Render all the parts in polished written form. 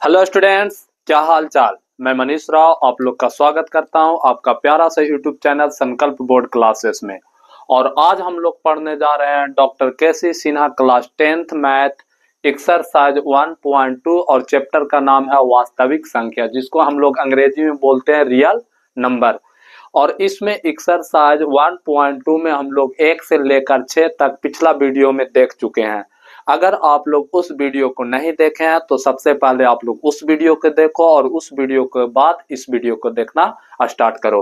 Hello students, क्या हाल चाल। मैं मनीष राव आप लोग का स्वागत करता हूं आपका प्यारा सा YouTube channel Sankalp board classes में। और आज हम लोग पढ़ने जा रहे हैं doctor K C Sinha class 10th math exercise 1.2 और चैप्टर का नाम है वास्तविक संख्या, जिसको हम लोग अंग्रेजी में बोलते हैं रियल नंबर। और इसमें एक्सरसाइज 1.2 में हम लोग 1 से लेकर 6 तक पिछला वीडियो में देख चुके हैं। अगर आप लोग उस वीडियो को नहीं देखे हैं तो सबसे पहले आप लोग उस वीडियो को देखो और उस वीडियो के बाद इस वीडियो को देखना स्टार्ट करो।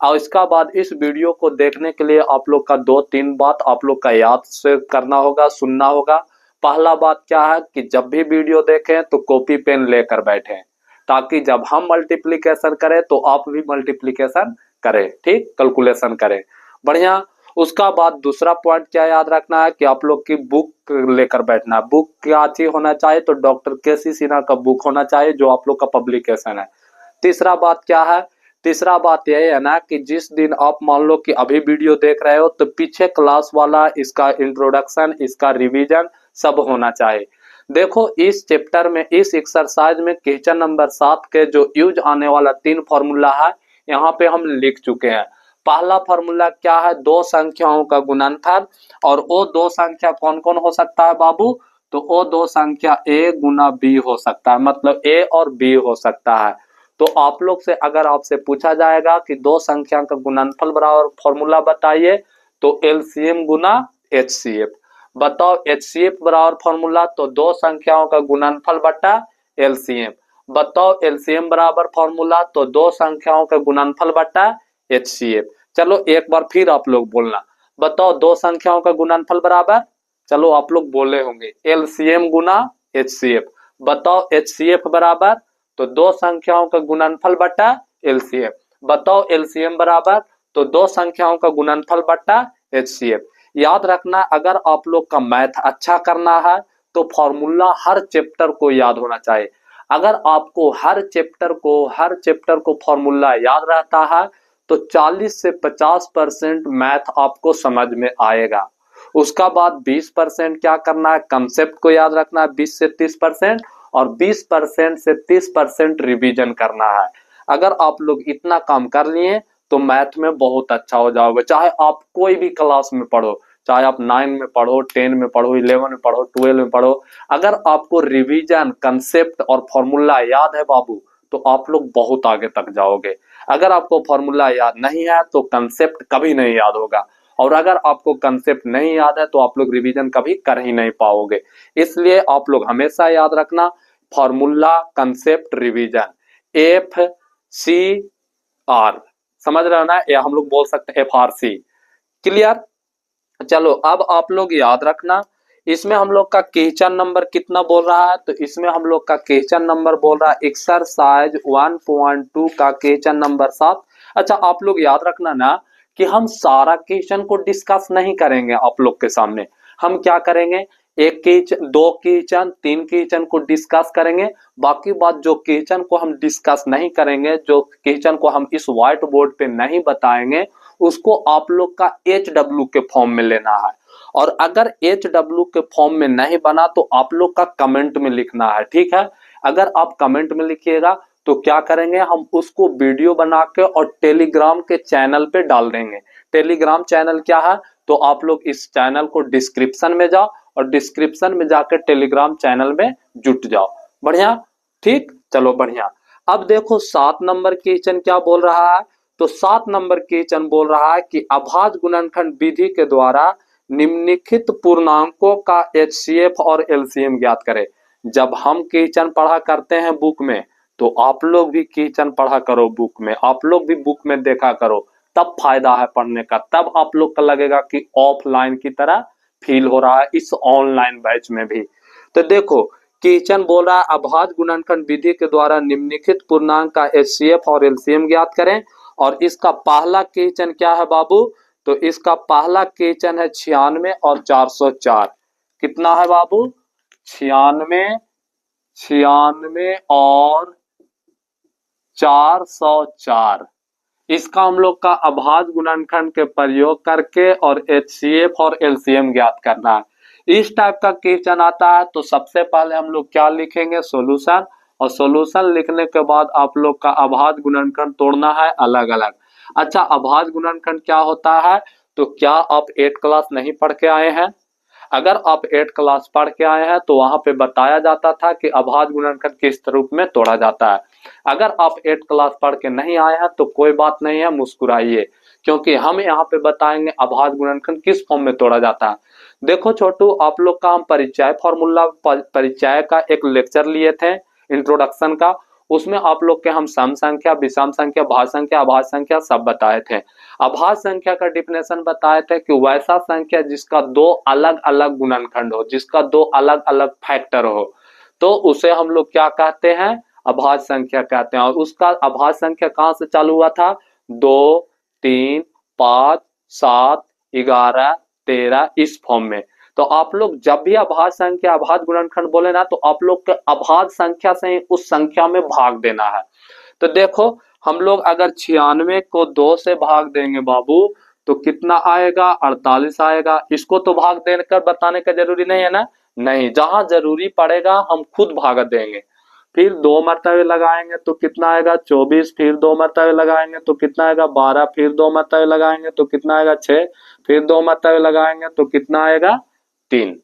और इसका बाद इस वीडियो को देखने के लिए आप लोग का 2-3 बात आप लोग का याद से करना होगा, सुनना होगा। पहला बात क्या है कि जब भी वीडियो देखें तो कॉपी पेन लेकर बैठें, ताकि जब हम मल्टीप्लिकेशन करें तो आप भी मल्टीप्लिकेशन करें, ठीक, कैलकुलेशन करें। बढ़िया। उसका बाद दूसरा पॉइंट क्या याद रखना है कि आप लोग की बुक लेकर बैठना है। बुक क्या चीज होना चाहिए तो डॉक्टर केसी सिन्हा का बुक होना चाहिए, जो आप लोग का पब्लिकेशन है। तीसरा बात क्या है, तीसरा बात यह है ना कि जिस दिन आप मान लो कि अभी वीडियो देख रहे हो तो पीछे क्लास वाला इसका इंट्रोडक्शन, इसका रिवीजन सब होना चाहिए। देखो इस चैप्टर में, इस एक्सरसाइज में क्वेश्चन नंबर 7 के जो यूज आने वाला 3 फॉर्मूला है यहाँ पे हम लिख चुके हैं। पहला फॉर्मूला क्या है, दो संख्याओं का गुणनफल। और वो दो संख्या कौन कौन हो सकता है बाबू, तो वो दो संख्या a गुना b हो सकता है, मतलब a और b हो सकता है। तो आप लोग से अगर आपसे पूछा जाएगा कि दो संख्या का गुणनफल बराबर फॉर्मूला बताइए, तो एलसीएम गुना एचसीएफ। बताओ एचसीएफ बराबर फॉर्मूला, तो दो संख्याओं का गुणनफल बटा एलसीएम। बताओ एलसीएम बराबर फॉर्मूला, तो दो संख्याओं का गुणनफल बटा एचसीएफ। चलो एक बार फिर आप लोग बोलना, बताओ दो संख्याओं का गुणनफल बराबर, चलो आप लोग बोले होंगे एलसीएम गुना एचसीएफ। बताओ एचसीएफ बराबर, तो दो संख्याओं का गुणनफल बटा एलसीएफ। बताओ एलसीएम बराबर, तो दो संख्याओं का गुणनफल बटा एचसीएफ। याद रखना, अगर आप लोग का मैथ अच्छा करना है तो फॉर्मूला हर चैप्टर को याद होना चाहिए। अगर आपको हर चैप्टर को फॉर्मूला याद रहता है तो 40 से 50% मैथ आपको समझ में आएगा। उसका बाद 20% क्या करना है, कंसेप्ट को याद रखना है 20 से 30%, और 20% से 30% रिवीजन करना है। अगर आप लोग इतना काम कर लिए तो मैथ में बहुत अच्छा हो जाओगे। चाहे आप कोई भी क्लास में पढ़ो, चाहे आप 9 में पढ़ो, 10 में पढ़ो, 11 में पढ़ो, 12 में पढ़ो, अगर आपको रिवीजन, कंसेप्ट और फॉर्मूला याद है बाबू तो आप लोग बहुत आगे तक जाओगे। अगर आपको फॉर्मूला याद नहीं है तो कंसेप्ट कभी नहीं याद होगा, और अगर आपको कंसेप्ट नहीं याद है तो आप लोग रिवीजन कभी कर ही नहीं पाओगे। इसलिए आप लोग हमेशा याद रखना, formula, concept, revision, F C R, समझ रहे हो ना, या हम लोग बोल सकते हैं FRC। क्लियर। चलो अब आप लोग याद रखना, इसमें हम लोग का क्वेश्चन नंबर कितना बोल रहा है, तो इसमें हम लोग का क्वेश्चन नंबर बोल रहा है एक्सरसाइज 1.2 का क्वेश्चन नंबर 7। अच्छा आप लोग याद रखना ना कि हम सारा क्वेश्चन को डिस्कस नहीं करेंगे आप लोग के सामने। हम क्या करेंगे, एक क्वेश्चन, दो क्वेश्चन, तीन क्वेश्चन को डिस्कस करेंगे। बाकी बात जो क्वेश्चन को हम डिस्कस नहीं करेंगे, जो क्वेश्चन को हम इस व्हाइट बोर्ड पे नहीं बताएंगे, उसको आप लोग का HW के फॉर्म में लेना है। और अगर HW के फॉर्म में नहीं बना तो आप लोग का कमेंट में लिखना है, ठीक है। अगर आप कमेंट में लिखिएगा तो क्या करेंगे, हम उसको वीडियो बना के और टेलीग्राम के चैनल पे डाल देंगे। टेलीग्राम चैनल क्या है, तो आप लोग इस चैनल को डिस्क्रिप्शन में जाओ और डिस्क्रिप्शन में जाकर टेलीग्राम चैनल में जुट जाओ। बढ़िया, ठीक, चलो बढ़िया। अब देखो 7 नंबर क्वेश्चन क्या बोल रहा है, तो 7 नंबर क्वेश्चन बोल रहा है कि अभाज्य गुणनखंड विधि के द्वारा निम्नलिखित पूर्णांकों का HCF और LCM ज्ञात करें। जब हम क्वेश्चन पढ़ा करते हैं बुक में, तो आप लोग भी क्वेश्चन पढ़ा करो बुक में, आप लोग भी बुक में देखा करो, तब फायदा है पढ़ने का। तब आप लोग का लगेगा कि ऑफलाइन की तरह फील हो रहा है इस ऑनलाइन बैच में भी। तो देखो क्वेश्चन बोल रहा है अभाज्य गुणनखंड विधि के द्वारा निम्नलिखित पूर्णांक का HCF और LCM ज्ञात करें। और इसका पहला क्वेश्चन क्या है बाबू, तो इसका पहला क्वेश्चन है 96 और 404। कितना है बाबू, 96, 96 और 404। इसका हम लोग का अभाज्य गुणनखंड के प्रयोग करके और HCF और LCM ज्ञात करना है। इस टाइप का क्वेश्चन आता है तो सबसे पहले हम लोग क्या लिखेंगे, सॉल्यूशन, और सॉल्यूशन लिखने के बाद आप लोग का अभाज्य गुणनखंड तोड़ना है अलग अलग। अच्छा, अभाज्य गुणनखंड क्या होता है? तो क्या आप 8 क्लास नहीं पढ़ के आए हैं? अगर आप 8 क्लास पढ़ के आए हैं तो वहां पे बताया जाता था कि अभाज्य गुणनखंड किस रूप में तोड़ा जाता है। अगर आप 8 क्लास पढ़ के नहीं आए हैं तो कोई बात नहीं है, मुस्कुराइए, क्योंकि हम यहाँ पे बताएंगे अभाज्य गुणनखंड किस फॉर्म में तोड़ा जाता है। देखो छोटू, आप लोग का हम परिचय फॉर्मूला परिचय का एक लेक्चर लिए थे इंट्रोडक्शन का, उसमें आप लोग के हम सम संख्या, विषम संख्या, भाज्य संख्या, अभाज्य संख्या सब बताए थे। अभाज्य संख्या का डिफिनेशन बताए थे कि वैसा संख्या जिसका दो अलग अलग गुणनखंड हो, जिसका दो अलग अलग फैक्टर हो, तो उसे हम लोग क्या कहते हैं? अभाज्य संख्या कहते हैं। और उसका अभाज्य संख्या कहां से चालू हुआ था? 2, 3, 5, 7, 11, 13 इस फॉर्म में। तो आप लोग जब भी अभाज्य संख्या, अभाज्य गुणनखंड बोले ना, तो आप लोग के अभाज्य संख्या से ही उस संख्या में भाग देना है। तो देखो, हम लोग अगर 96 को 2 से भाग देंगे बाबू, तो कितना आएगा? 48 आएगा। इसको तो भाग देकर बताने का जरूरी नहीं है ना? नहीं, जहां जरूरी पड़ेगा हम खुद भाग देंगे। फिर 2 मरतबे लगाएंगे तो कितना आएगा? 24। फिर 2 मरतबे लगाएंगे तो कितना आएगा? 12। फिर 2 मरतबे लगाएंगे तो कितना आएगा? 6। फिर 2 मरतबे लगाएंगे तो कितना आएगा? 3।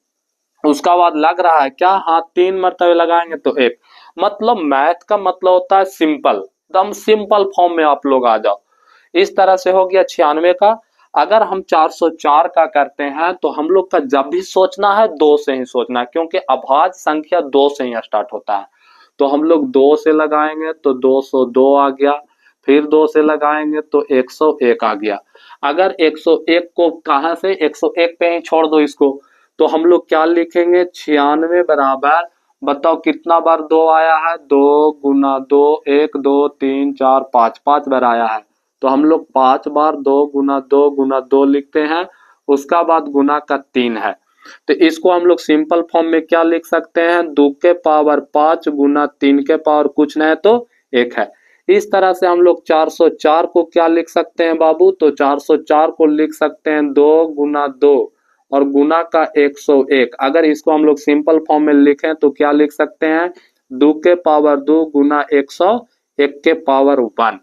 उसका बाद लग रहा है क्या? हाँ, 3 मरतबे लगाएंगे तो 1। मतलब मैथ का मतलब होता है सिंपल, एकदम सिंपल फॉर्म में आप लोग आ जाओ। इस तरह से हो गया 96 का। अगर हम 404 का करते हैं तो हम लोग का जब भी सोचना है 2 से ही सोचना है, क्योंकि अभाज्य संख्या 2 से ही स्टार्ट होता है। तो हम लोग 2 से लगाएंगे तो 202 आ गया। फिर 2 से लगाएंगे तो 101 आ गया। अगर 101 को कहां से 101 पे ही छोड़ दो इसको, तो हम लोग क्या लिखेंगे? 96 बराबर, बताओ कितना बार 2 आया है? 2 गुना 2, 1 2 3 4 5, 5 बार आया है। तो हम लोग 5 बार 2 गुना 2 गुना 2 लिखते हैं, उसका बाद गुना का 3 है। तो इसको हम लोग सिंपल फॉर्म में क्या लिख सकते हैं? 2 के पावर 5 गुना 3 के पावर कुछ नहीं तो 1 है। इस तरह से हम लोग 404 को क्या लिख सकते हैं बाबू? तो 404 को लिख सकते हैं 2 गुना 2 और गुना का 101। अगर इसको हम लोग सिंपल फॉर्म में लिखें तो क्या लिख सकते हैं? 2 के पावर 2 गुना 101 के पावर 1।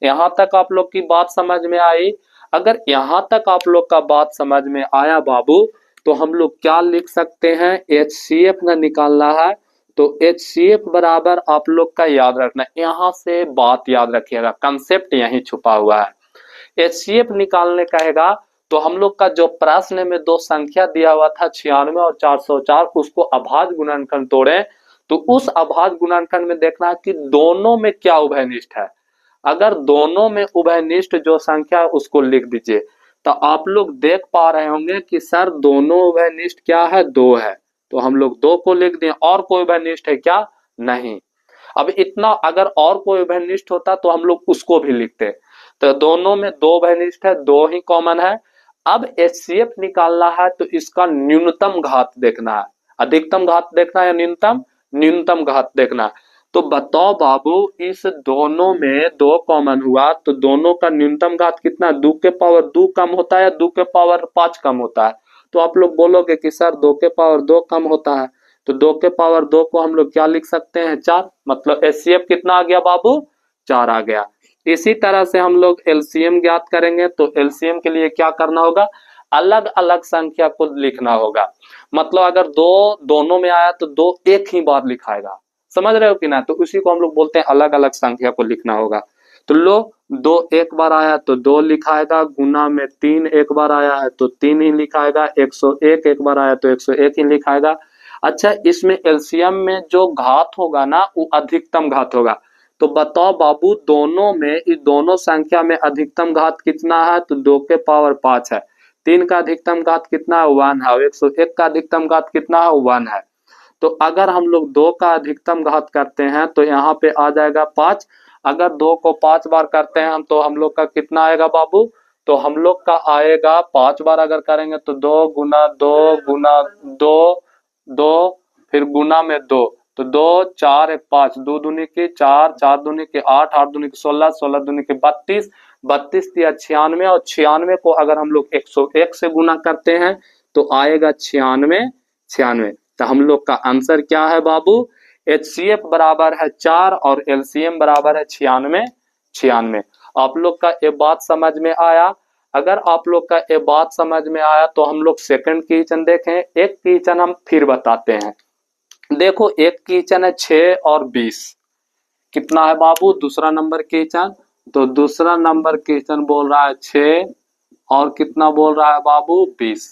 यहां तक आप लोग की बात समझ में आई? अगर यहां तक आप लोग का बात समझ में आया बाबू, तो हम लोग क्या लिख सकते हैं? HCF का निकालना है, तो HCF बराबर आप लोग का याद रखना, यहां से बात याद रखिएगा, कंसेप्ट यहीं छुपा हुआ है। HCF निकालने कहेगा तो हम लोग का जो प्रश्न में दो संख्या दिया हुआ था 96 और 404, उसको अभाज्य गुणनखंड तोड़े, तो उस अभाज्य गुणनखंड में देखना है कि दोनों में क्या उभयनिष्ठ है। अगर दोनों में उभयनिष्ठ जो संख्या है उसको लिख दीजिए। तो आप लोग देख पा रहे होंगे कि सर दोनों उभयनिष्ठ क्या है? 2 है। तो हम लोग 2 को लिख दिए। और कोई उभयनिष्ठ है क्या? नहीं। अब इतना, अगर और कोई उभयनिष्ठ होता तो हम लोग उसको भी लिखते। तो दोनों में 2 उभयनिष्ठ है, 2 ही कॉमन है। अब HCF निकालना है तो इसका न्यूनतम घात देखना है। अधिकतम घात देखना है या न्यूनतम? न्यूनतम घात देखना है। तो बताओ बाबू, इस दोनों में 2 कॉमन हुआ तो दोनों का न्यूनतम घात कितना? 2 के पावर 2 कम होता है या 2 के पावर 5 कम होता है? तो आप लोग बोलोगे कि सर 2 के पावर 2 कम होता है। तो 2 के पावर 2 को हम लोग क्या लिख सकते हैं? 4। मतलब HCF कितना आ गया बाबू? 4 आ गया। इसी तरह से हम लोग LCM ज्ञात करेंगे, तो LCM के लिए क्या करना होगा? अलग अलग संख्या को लिखना होगा। मतलब अगर 2 दोनों में आया तो 2 एक ही बार लिखाएगा, समझ रहे हो कि ना? तो उसी को हम लोग बोलते हैं अलग अलग संख्या को लिखना होगा। तो लो, 2 एक बार आया तो 2 लिखाएगा, गुना में 3 एक बार आया है तो 3 ही लिखाएगा, 101 एक बार आया तो 101 ही लिखाएगा। अच्छा, इसमें LCM में जो घात होगा ना वो अधिकतम घात होगा। तो बताओ बाबू, दोनों में, इस दोनों संख्या में अधिकतम घात कितना है? तो 2 के पावर 5 है। 3 का अधिकतम घात कितना है? 1 है। और 101 का अधिकतम घात कितना है? 1 है। तो अगर हम लोग 2 का अधिकतम घात करते हैं तो यहाँ पे आ जाएगा 5। अगर 2 को 5 बार करते हैं तो हम लोग का कितना आएगा बाबू? तो हम लोग का आएगा 5 बार अगर करेंगे तो 2 गुना 2 गुना 2 2, फिर गुना में 2, तो 2 4 1 5, 2 दूनी की 4, 4 दूनी की 8, 8 दूनी की 16, 16 दूनी की 32, 32 दिया 96, और 96 को अगर हम लोग 101 से गुना करते हैं तो आएगा 96 96। तो हम लोग का आंसर क्या है बाबू? HCF बराबर है 4 और LCM बराबर है 96। आप लोग का ये बात समझ में आया? अगर आप लोग का ये बात समझ में आया तो हम लोग सेकंड क्वेश्चन देखें। एक क्वेश्चन हम फिर बताते हैं। देखो एक क्वेश्चन है 6 और 20, कितना है बाबू दूसरा नंबर क्वेश्चन? तो दूसरा नंबर क्वेश्चन बोल रहा है 6 और कितना बोल रहा है बाबू 20।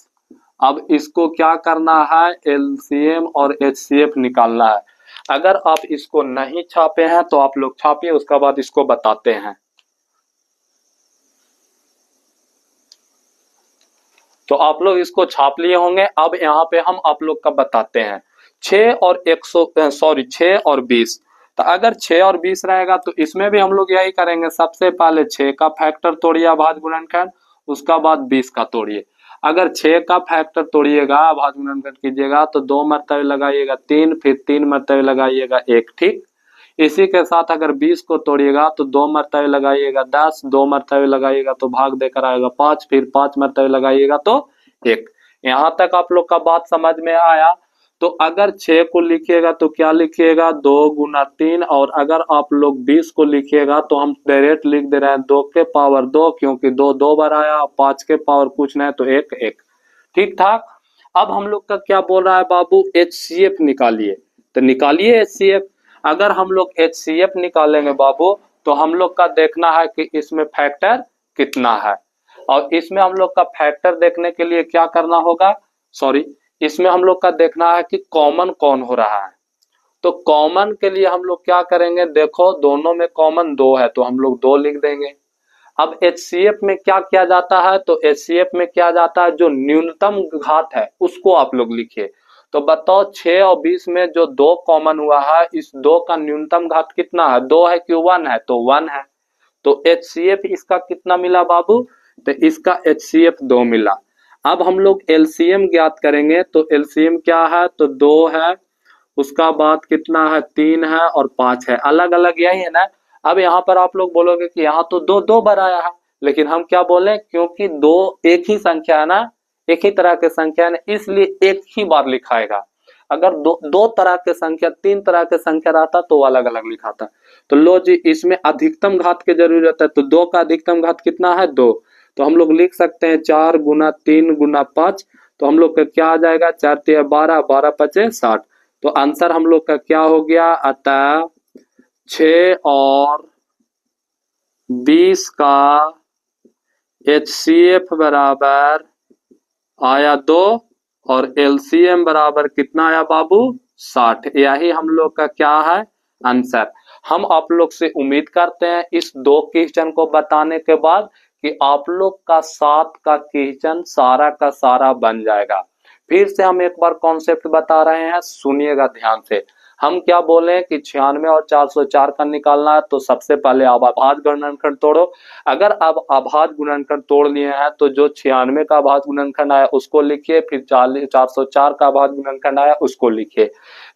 अब इसको क्या करना है, LCM और HCF निकालना है। अगर आप इसको नहीं छापे हैं तो आप लोग छापिए, उसके बाद इसको बताते हैं। तो आप लोग इसको छाप लिए होंगे। अब यहाँ पे हम आप लोग का बताते हैं। 6 और 20। तो अगर 6 और 20 रहेगा तो इसमें भी हम लोग यही करेंगे। सबसे पहले 6 का फैक्टर तोड़िए अभाज्य गुणनखंड, उसका बाद 20 का तोड़िए। अगर 6 का फैक्टर तोड़िएगा अभाज्य गुणनखंड कीजिएगा तो 2 मरतबे लगाइएगा 3, फिर 3 मरतबे लगाइएगा 1, ठीक। इसी के साथ अगर 20 को तोड़िएगा तो 2 मरतबे लगाइएगा 10, 2 मरतबे लगाइएगा तो भाग देकर आएगा 5, फिर 5 मरतबे लगाइएगा तो 1। यहाँ तक आप लोग का बात समझ में आया? तो अगर 6 को लिखिएगा तो क्या लिखिएगा, 2 गुना 3, और अगर आप लोग 20 को लिखिएगा तो हम डायरेक्ट लिख दे रहे हैं 2 के पावर 2, क्योंकि 2 2 बार आया, 5 के पावर कुछ नहीं तो 1 1, ठीक ठाक। अब हम लोग का क्या बोल रहा है बाबू, HCF निकालिए। तो निकालिए HCF। अगर हम लोग HCF निकालेंगे बाबू तो हम लोग का देखना है कि इसमें फैक्टर कितना है, और इसमें हम लोग का फैक्टर देखने के लिए क्या करना होगा, इसमें हम लोग का देखना है कि कॉमन कौन हो रहा है। तो कॉमन के लिए हम लोग क्या करेंगे, देखो दोनों में कॉमन 2 है तो हम लोग 2 लिख देंगे। अब HCF में क्या किया जाता है, तो HCF में क्या जाता है, जो न्यूनतम घात है उसको आप लोग लिखिए। तो बताओ 6 और 20 में जो 2 कॉमन हुआ है, इस 2 का न्यूनतम घात कितना है, 2 है कि 1 है, तो 1 है। तो HCF इसका कितना मिला बाबू, तो इसका HCF 2 मिला। अब हम लोग LCM ज्ञात करेंगे। तो LCM क्या है, तो 2 है, उसका बाद कितना है, 3 है और 5 है, अलग अलग यही है ना। अब यहाँ पर आप लोग बोलोगे कि यहाँ तो 2 2 बार आया है, लेकिन हम क्या बोले, क्योंकि 2 एक ही संख्या है ना, एक ही तरह के संख्या है ना, इसलिए एक ही बार लिखाएगा। अगर दो तरह के संख्या, 3 तरह के संख्या रहता तो अलग अलग लिखाता। तो लो जी, इसमें अधिकतम घात की जरूरत है, तो 2 का अधिकतम घात कितना है, 2। तो हम लोग लिख सकते हैं 4 गुना 3 गुना 5। तो हम लोग का क्या आ जाएगा, 4 3 12, 12 5 60। तो आंसर हम लोग का क्या हो गया, अतः 6 और 20 का HCF बराबर आया 2 और LCM बराबर कितना आया बाबू, 60। यही हम लोग का क्या है, आंसर। हम आप लोग से उम्मीद करते हैं इस 2 क्वेश्चन को बताने के बाद कि आप लोग का 7 का क्वेश्चन सारा का सारा बन जाएगा। फिर से हम एक बार कॉन्सेप्ट बता रहे हैं, सुनिएगा ध्यान से। हम क्या बोले कि 96 और 404 का निकालना है, तो सबसे पहले आप अभाज्य गुणनखंड तोड़ो। अगर आप अभाज्य गुणनखंड तोड़ लिए हैं तो जो 96 का अभाज्य गुणनखंड आया उसको लिखिए, फिर 404 का अभाज्य गुणनखंड आया उसको लिखिए।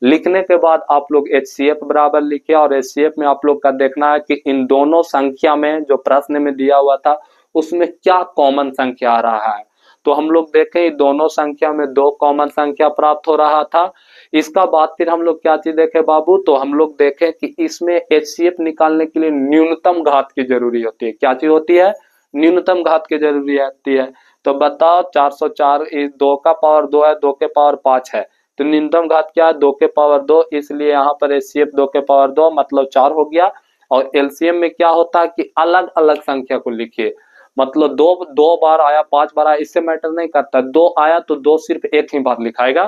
लिखने के बाद आप लोग HCF बराबर लिखिए, और HCF में आप लोग का देखना है कि इन दोनों संख्या में जो प्रश्न में दिया हुआ था उसमें क्या कॉमन संख्या आ रहा है। तो हम लोग देखें दोनों संख्या में 2 कॉमन संख्या प्राप्त हो रहा था। इसका बाद फिर हम लोग क्या चीज देखे बाबू, तो हम लोग देखें कि इसमें HCF निकालने के लिए न्यूनतम घात की जरूरी होती है। क्या चीज होती है, न्यूनतम घात की जरूरी होती है। तो बताओ 404 2 का पावर 2 है, 2 के पावर 5 है, तो न्यूनतम घात क्या है, 2 के पावर 2, इसलिए यहाँ पर HCF 2 के पावर 2 मतलब 4 हो गया। और LCM में क्या होता है कि अलग अलग संख्या को लिखिए, मतलब 2 बार आया 5 बार आया इससे मैटर नहीं करता, 2 आया तो 2 सिर्फ एक ही बार लिखाएगा,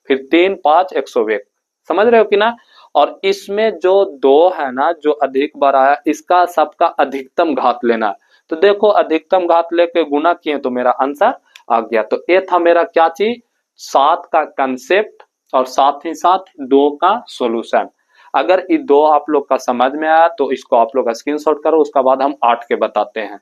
फिर 3 5 101। समझ रहे हो कि ना। और इसमें जो 2 है ना, जो अधिक बार आया, इसका सबका अधिकतम घात लेना है। तो देखो अधिकतम घात लेके गुना किए तो मेरा आंसर आ गया। तो ये था मेरा क्या चीज, 7 का कंसेप्ट और साथ ही साथ 2 का सॉल्यूशन। अगर ये 2 आप लोग का समझ में आया तो इसको आप लोग स्क्रीनशॉट करो, उसका बाद हम 8 के बताते हैं।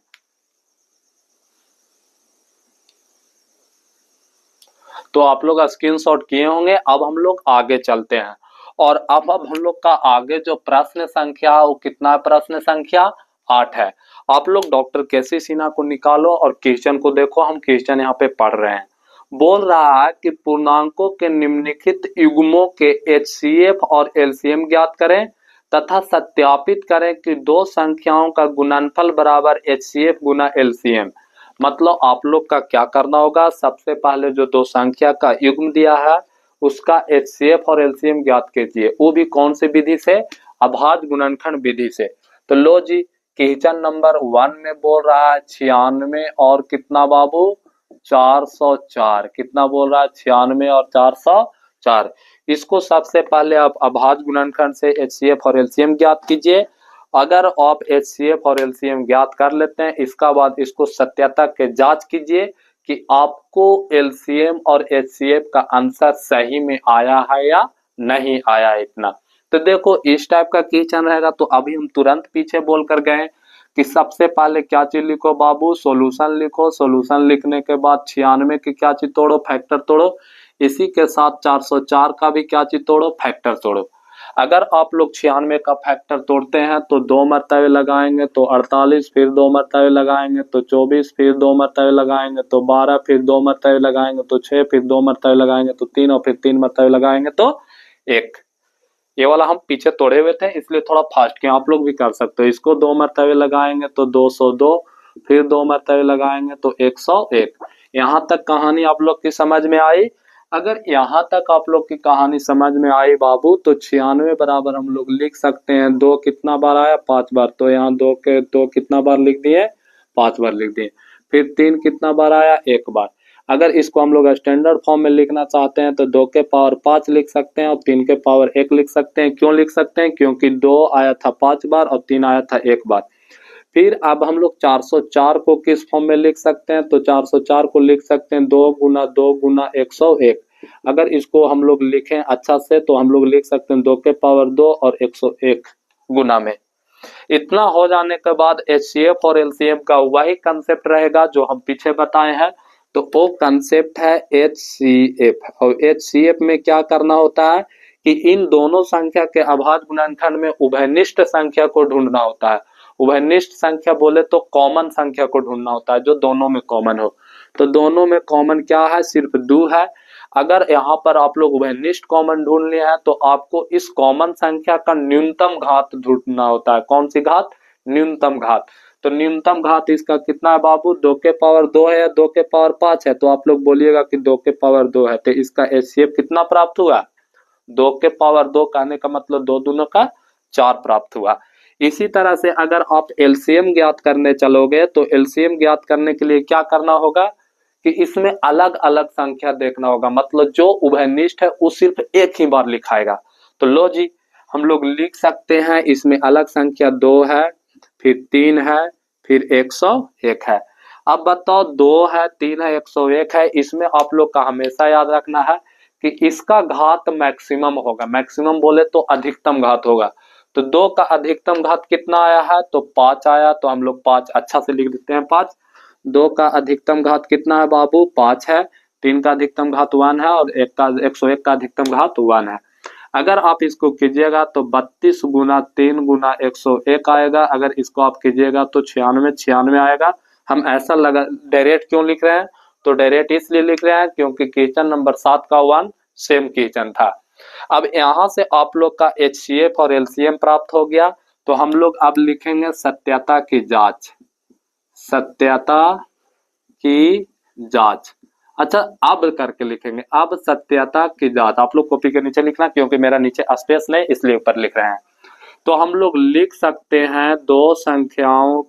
तो आप लोग स्क्रीनशॉट किए होंगे। अब हम लोग आगे चलते हैं, और अब हम लोग का आगे जो प्रश्न संख्या वो कितना, प्रश्न संख्या 8 है। आप लोग डॉक्टर केसी सिन्हा को निकालो और क्वेश्चन को देखो, हम क्वेश्चन यहाँ पे पढ़ रहे हैं। बोल रहा है कि पूर्णांकों के निम्नलिखित युग्मों के HCF और LCM ज्ञात करें तथा सत्यापित करें कि दो संख्याओं का गुणनफल बराबर HCF गुना LCM। मतलब आप लोग का क्या करना होगा, सबसे पहले जो दो संख्या का युग्म दिया है उसका HCF और LCM ज्ञात कीजिए, वो भी कौन सी विधि से, अभाज्य गुणनखंड विधि से। तो लो जी, क्वेश्चन नंबर 1 में बोल रहा है 96 और कितना बाबू 404, कितना बोल रहा है 96 और 404। इसको सबसे पहले आप अभाज्य गुणनखंड से HCF और LCM ज्ञात कीजिए। अगर आप HCF और LCM ज्ञात कर लेते हैं, इसका बाद इसको सत्यता के जांच कीजिए कि आपको LCM और HCF का आंसर सही में आया है या नहीं आया। इतना तो देखो इस टाइप का क्वेश्चन रहेगा तो अभी हम तुरंत पीछे बोल कर गए कि सबसे पहले क्या चीज लिखो बाबू, सॉल्यूशन लिखो। सॉल्यूशन लिखने के बाद 96 की क्या चीज तोड़ो, फैक्टर तोड़ो। इसी के साथ 404 का भी क्या चीज तोड़ो, फैक्टर तोड़ो। अगर आप लोग 96 का फैक्टर तोड़ते हैं तो 2 मरतबे लगाएंगे तो 48, फिर 2 मरतबे लगाएंगे तो 24, फिर 2 मरतबे लगाएंगे तो 12, फिर 2 मरतबे लगाएंगे तो 6, फिर 2 मरतबे लगाएंगे तो 3 और फिर 3 मरतबे लगाएंगे तो 1। ये वाला हम पीछे तोड़े हुए थे इसलिए थोड़ा फास्ट किया, आप लोग भी कर सकते हो। इसको 2 मरतबे लगाएंगे तो 202, फिर 2 मरतबे लगाएंगे तो 101। यहाँ तक कहानी आप लोग की समझ में आई? अगर यहाँ तक आप लोग की कहानी समझ में आई बाबू तो 96 बराबर हम लोग लिख सकते हैं 2 कितना बार आया, 5 बार। तो यहाँ 2 के 2 कितना बार लिख दिए, 5 बार लिख दिए। फिर 3 कितना बार आया, 1 बार। अगर इसको हम लोग स्टैंडर्ड फॉर्म में लिखना चाहते हैं तो 2 के पावर 5 लिख सकते हैं और 3 के पावर 1 लिख सकते हैं। क्यों लिख सकते हैं, क्योंकि 2 आया था 5 बार और 3 आया था 1 बार। फिर अब हम लोग 404 को किस फॉर्म में लिख सकते हैं, तो 404 को लिख सकते हैं 2 गुना 2 गुना 101। अगर इसको हम लोग लिखें अच्छा से तो हम लोग लिख सकते हैं 2 के पावर 2 और 101 गुना में। इतना हो जाने के बाद HCF और LCM का वही कंसेप्ट रहेगा जो हम पीछे बताए हैं। तो वो कंसेप्ट है HCF, और HCF में क्या करना होता है कि इन दोनों संख्या के अभाज्य गुणनखंड में उभयनिष्ठ संख्या को ढूंढना होता है। उभयनिष्ठ संख्या बोले तो कॉमन संख्या को ढूंढना होता है जो दोनों में कॉमन हो। तो दोनों में कॉमन क्या है, सिर्फ 2 है। अगर यहाँ पर आप लोग उभयनिष्ठ कॉमन ढूंढ लिए हैं तो आपको इस कॉमन संख्या का न्यूनतम घात ढूंढना होता है। कौन सी घात, न्यूनतम घात। तो न्यूनतम घात इसका कितना है बाबू, 2 के पावर 2 है या 2 के पावर 5 है। तो आप लोग बोलिएगा कि 2 के पावर 2 है। तो इसका HCF कितना प्राप्त हुआ, 2 के पावर 2 कहने का मतलब 2 दूनों का 4 प्राप्त हुआ। इसी तरह से अगर आप LCM ज्ञात करने चलोगे तो LCM ज्ञात करने के लिए क्या करना होगा कि इसमें अलग अलग संख्या देखना होगा। मतलब जो उभयनिष्ठ है वो सिर्फ एक ही बार लिखाएगा। तो लो जी, हम लोग लिख सकते हैं इसमें अलग संख्या 2 है, फिर 3 है, फिर 101 है। अब बताओ 2 है, 3 है, 101 है। इसमें आप लोग का हमेशा याद रखना है कि इसका घात मैक्सिमम होगा। मैक्सिमम बोले तो अधिकतम घात होगा। तो 2 का अधिकतम घात कितना आया है, तो 5 आया। तो हम लोग 5 अच्छा से लिख देते हैं 5। 2 का अधिकतम घात कितना है बाबू, 5 है। 3 का अधिकतम घात 1 है और 101 का अधिकतम घात 1 है। अगर आप इसको कीजिएगा तो 32 गुना 3 गुना 101 आएगा। अगर इसको आप कीजिएगा तो 96 आएगा। हम ऐसा लगा डायरेक्ट क्यों लिख रहे हैं, तो डायरेक्ट इसलिए लिख रहे हैं क्योंकि क्वेश्चन नंबर 7 का 1 सेम क्वेश्चन था। अब यहाँ से आप लोग का HCF और LCM प्राप्त हो गया। तो हम लोग अब लिखेंगे सत्यता की जांच। सत्यता की जांच, अच्छा अब करके लिखेंगे। अब सत्यता की जांच आप लोग कॉपी के नीचे लिखना क्योंकि मेरा नीचे स्पेस नहीं इसलिए ऊपर लिख रहे हैं। तो हम लोग लिख सकते हैं दो संख्याओं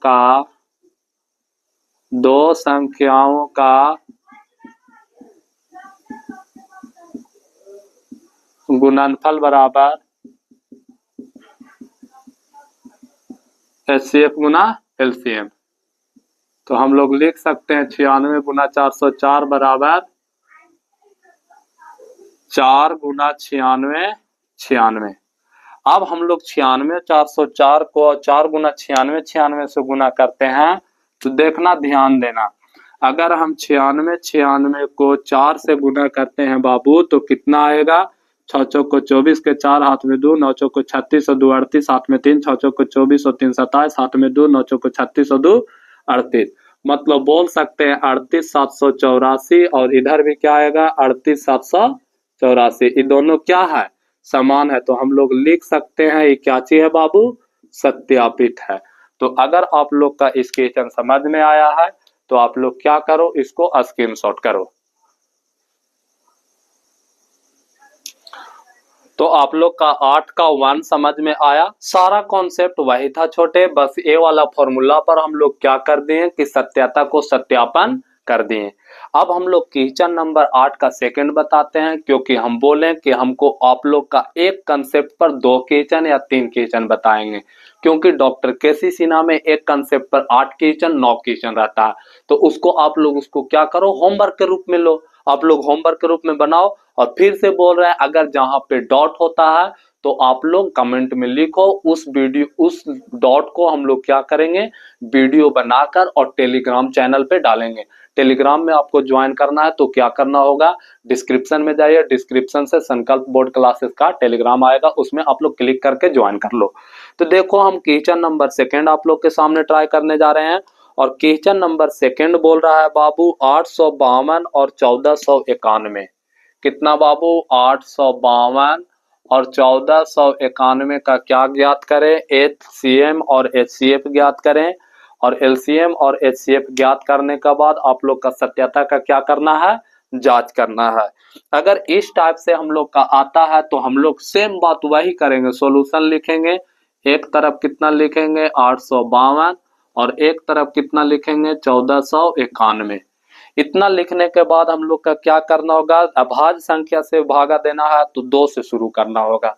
का गुणनफल बराबर HCF गुना LCM। तो हम लोग लिख सकते हैं 96 गुना 404 बराबर 4 गुना 96। अब हम लोग 96 404 को 4 गुना 96 से गुना करते हैं। तो देखना, ध्यान देना, अगर हम 96 को 4 से गुना करते हैं बाबू तो कितना आएगा, 6 चौक को 24 के 4 हाथ में 2, 9 चौक को 36 और 2 38 हाथ में 3, 6 चौक को 24 और 3 27 हाथ में 2, 9 चौक को 36 और 2 38। मतलब बोल सकते हैं 38,784 और इधर भी क्या आएगा 38,784। ये दोनों क्या है, समान है, तो हम लोग लिख सकते हैं ये क्या चीज है बाबू, सत्यापित है। तो अगर आप लोग का इस क्वेश्चन समझ में आया है तो आप लोग क्या करो, इसको स्क्रीनशॉट करो। तो आप लोग का 8 का 1 समझ में आया। सारा कॉन्सेप्ट वही था छोटे, बस ये वाला फॉर्मूला पर हम लोग क्या कर दिए कि सत्यता को सत्यापन कर दिए। अब हम लोग क्वेश्चन नंबर 8 का सेकंड बताते हैं, क्योंकि हम बोले कि हमको आप लोग का एक कंसेप्ट पर 2 क्वेश्चन या 3 क्वेश्चन बताएंगे, क्योंकि डॉक्टर केसी सिन्हा में एक कंसेप्ट पर 8 क्वेश्चन 9 क्वेश्चन रहता है। तो उसको आप लोग उसको क्या करो, होमवर्क के रूप में लो, आप लोग होमवर्क के रूप में बनाओ। और फिर से बोल रहे हैं, अगर जहां पे डॉट होता है तो आप लोग कमेंट में लिखो, उस डॉट को हम लोग क्या करेंगे, वीडियो बनाकर और टेलीग्राम चैनल पे डालेंगे। टेलीग्राम में आपको ज्वाइन करना है तो क्या करना होगा, डिस्क्रिप्शन में जाइए, डिस्क्रिप्शन से संकल्प बोर्ड क्लासेस का टेलीग्राम आएगा, उसमें आप लोग क्लिक करके ज्वाइन कर लो। तो देखो हम क्वेश्चन नंबर सेकंड आप लोग के सामने ट्राई करने जा रहे हैं, और क्वेश्चन नंबर सेकंड बोल रहा है बाबू 852 और 1491। कितना बाबू, 852 और 1491 का क्या ज्ञात करें, एचसीएम और एचसीएफ ज्ञात करें। और एलसीएम और एचसीएफ ज्ञात करने के बाद आप लोग का सत्यता का क्या करना है, जांच करना है। अगर इस टाइप से हम लोग का आता है तो हम लोग सेम बात वही करेंगे, सॉल्यूशन लिखेंगे, एक तरफ कितना लिखेंगे 852 और एक तरफ कितना लिखेंगे 1491। इतना लिखने के बाद हम लोग का क्या करना होगा, अभाज्य संख्या से भागा देना है तो 2 से शुरू करना होगा।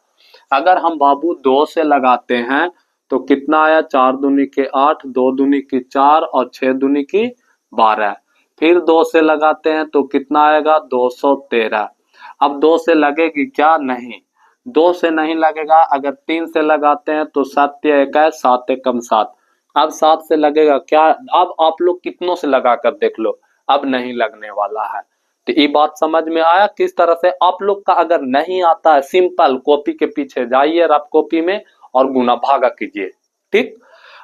अगर हम बाबू 2 से लगाते हैं तो कितना आया, 4 दूनी के 8, 2 दूनी की 4 और 6 दूनी की 12। फिर 2 से लगाते हैं तो कितना आएगा 213। अब 2 से लगेगी क्या, नहीं, 2 से नहीं लगेगा। अगर 3 से लगाते हैं तो 7 एक है, 7 एकम 7। अब 7 से लगेगा क्या, अब आप लोग कितनों से लगा कर देख लो, अब नहीं लगने वाला है। तो ये बात समझ में आया किस तरह से। आप लोग का अगर नहीं आता है, सिंपल कॉपी के पीछे जाइए, रफ कॉपी में, और गुना भागा कीजिए। ठीक,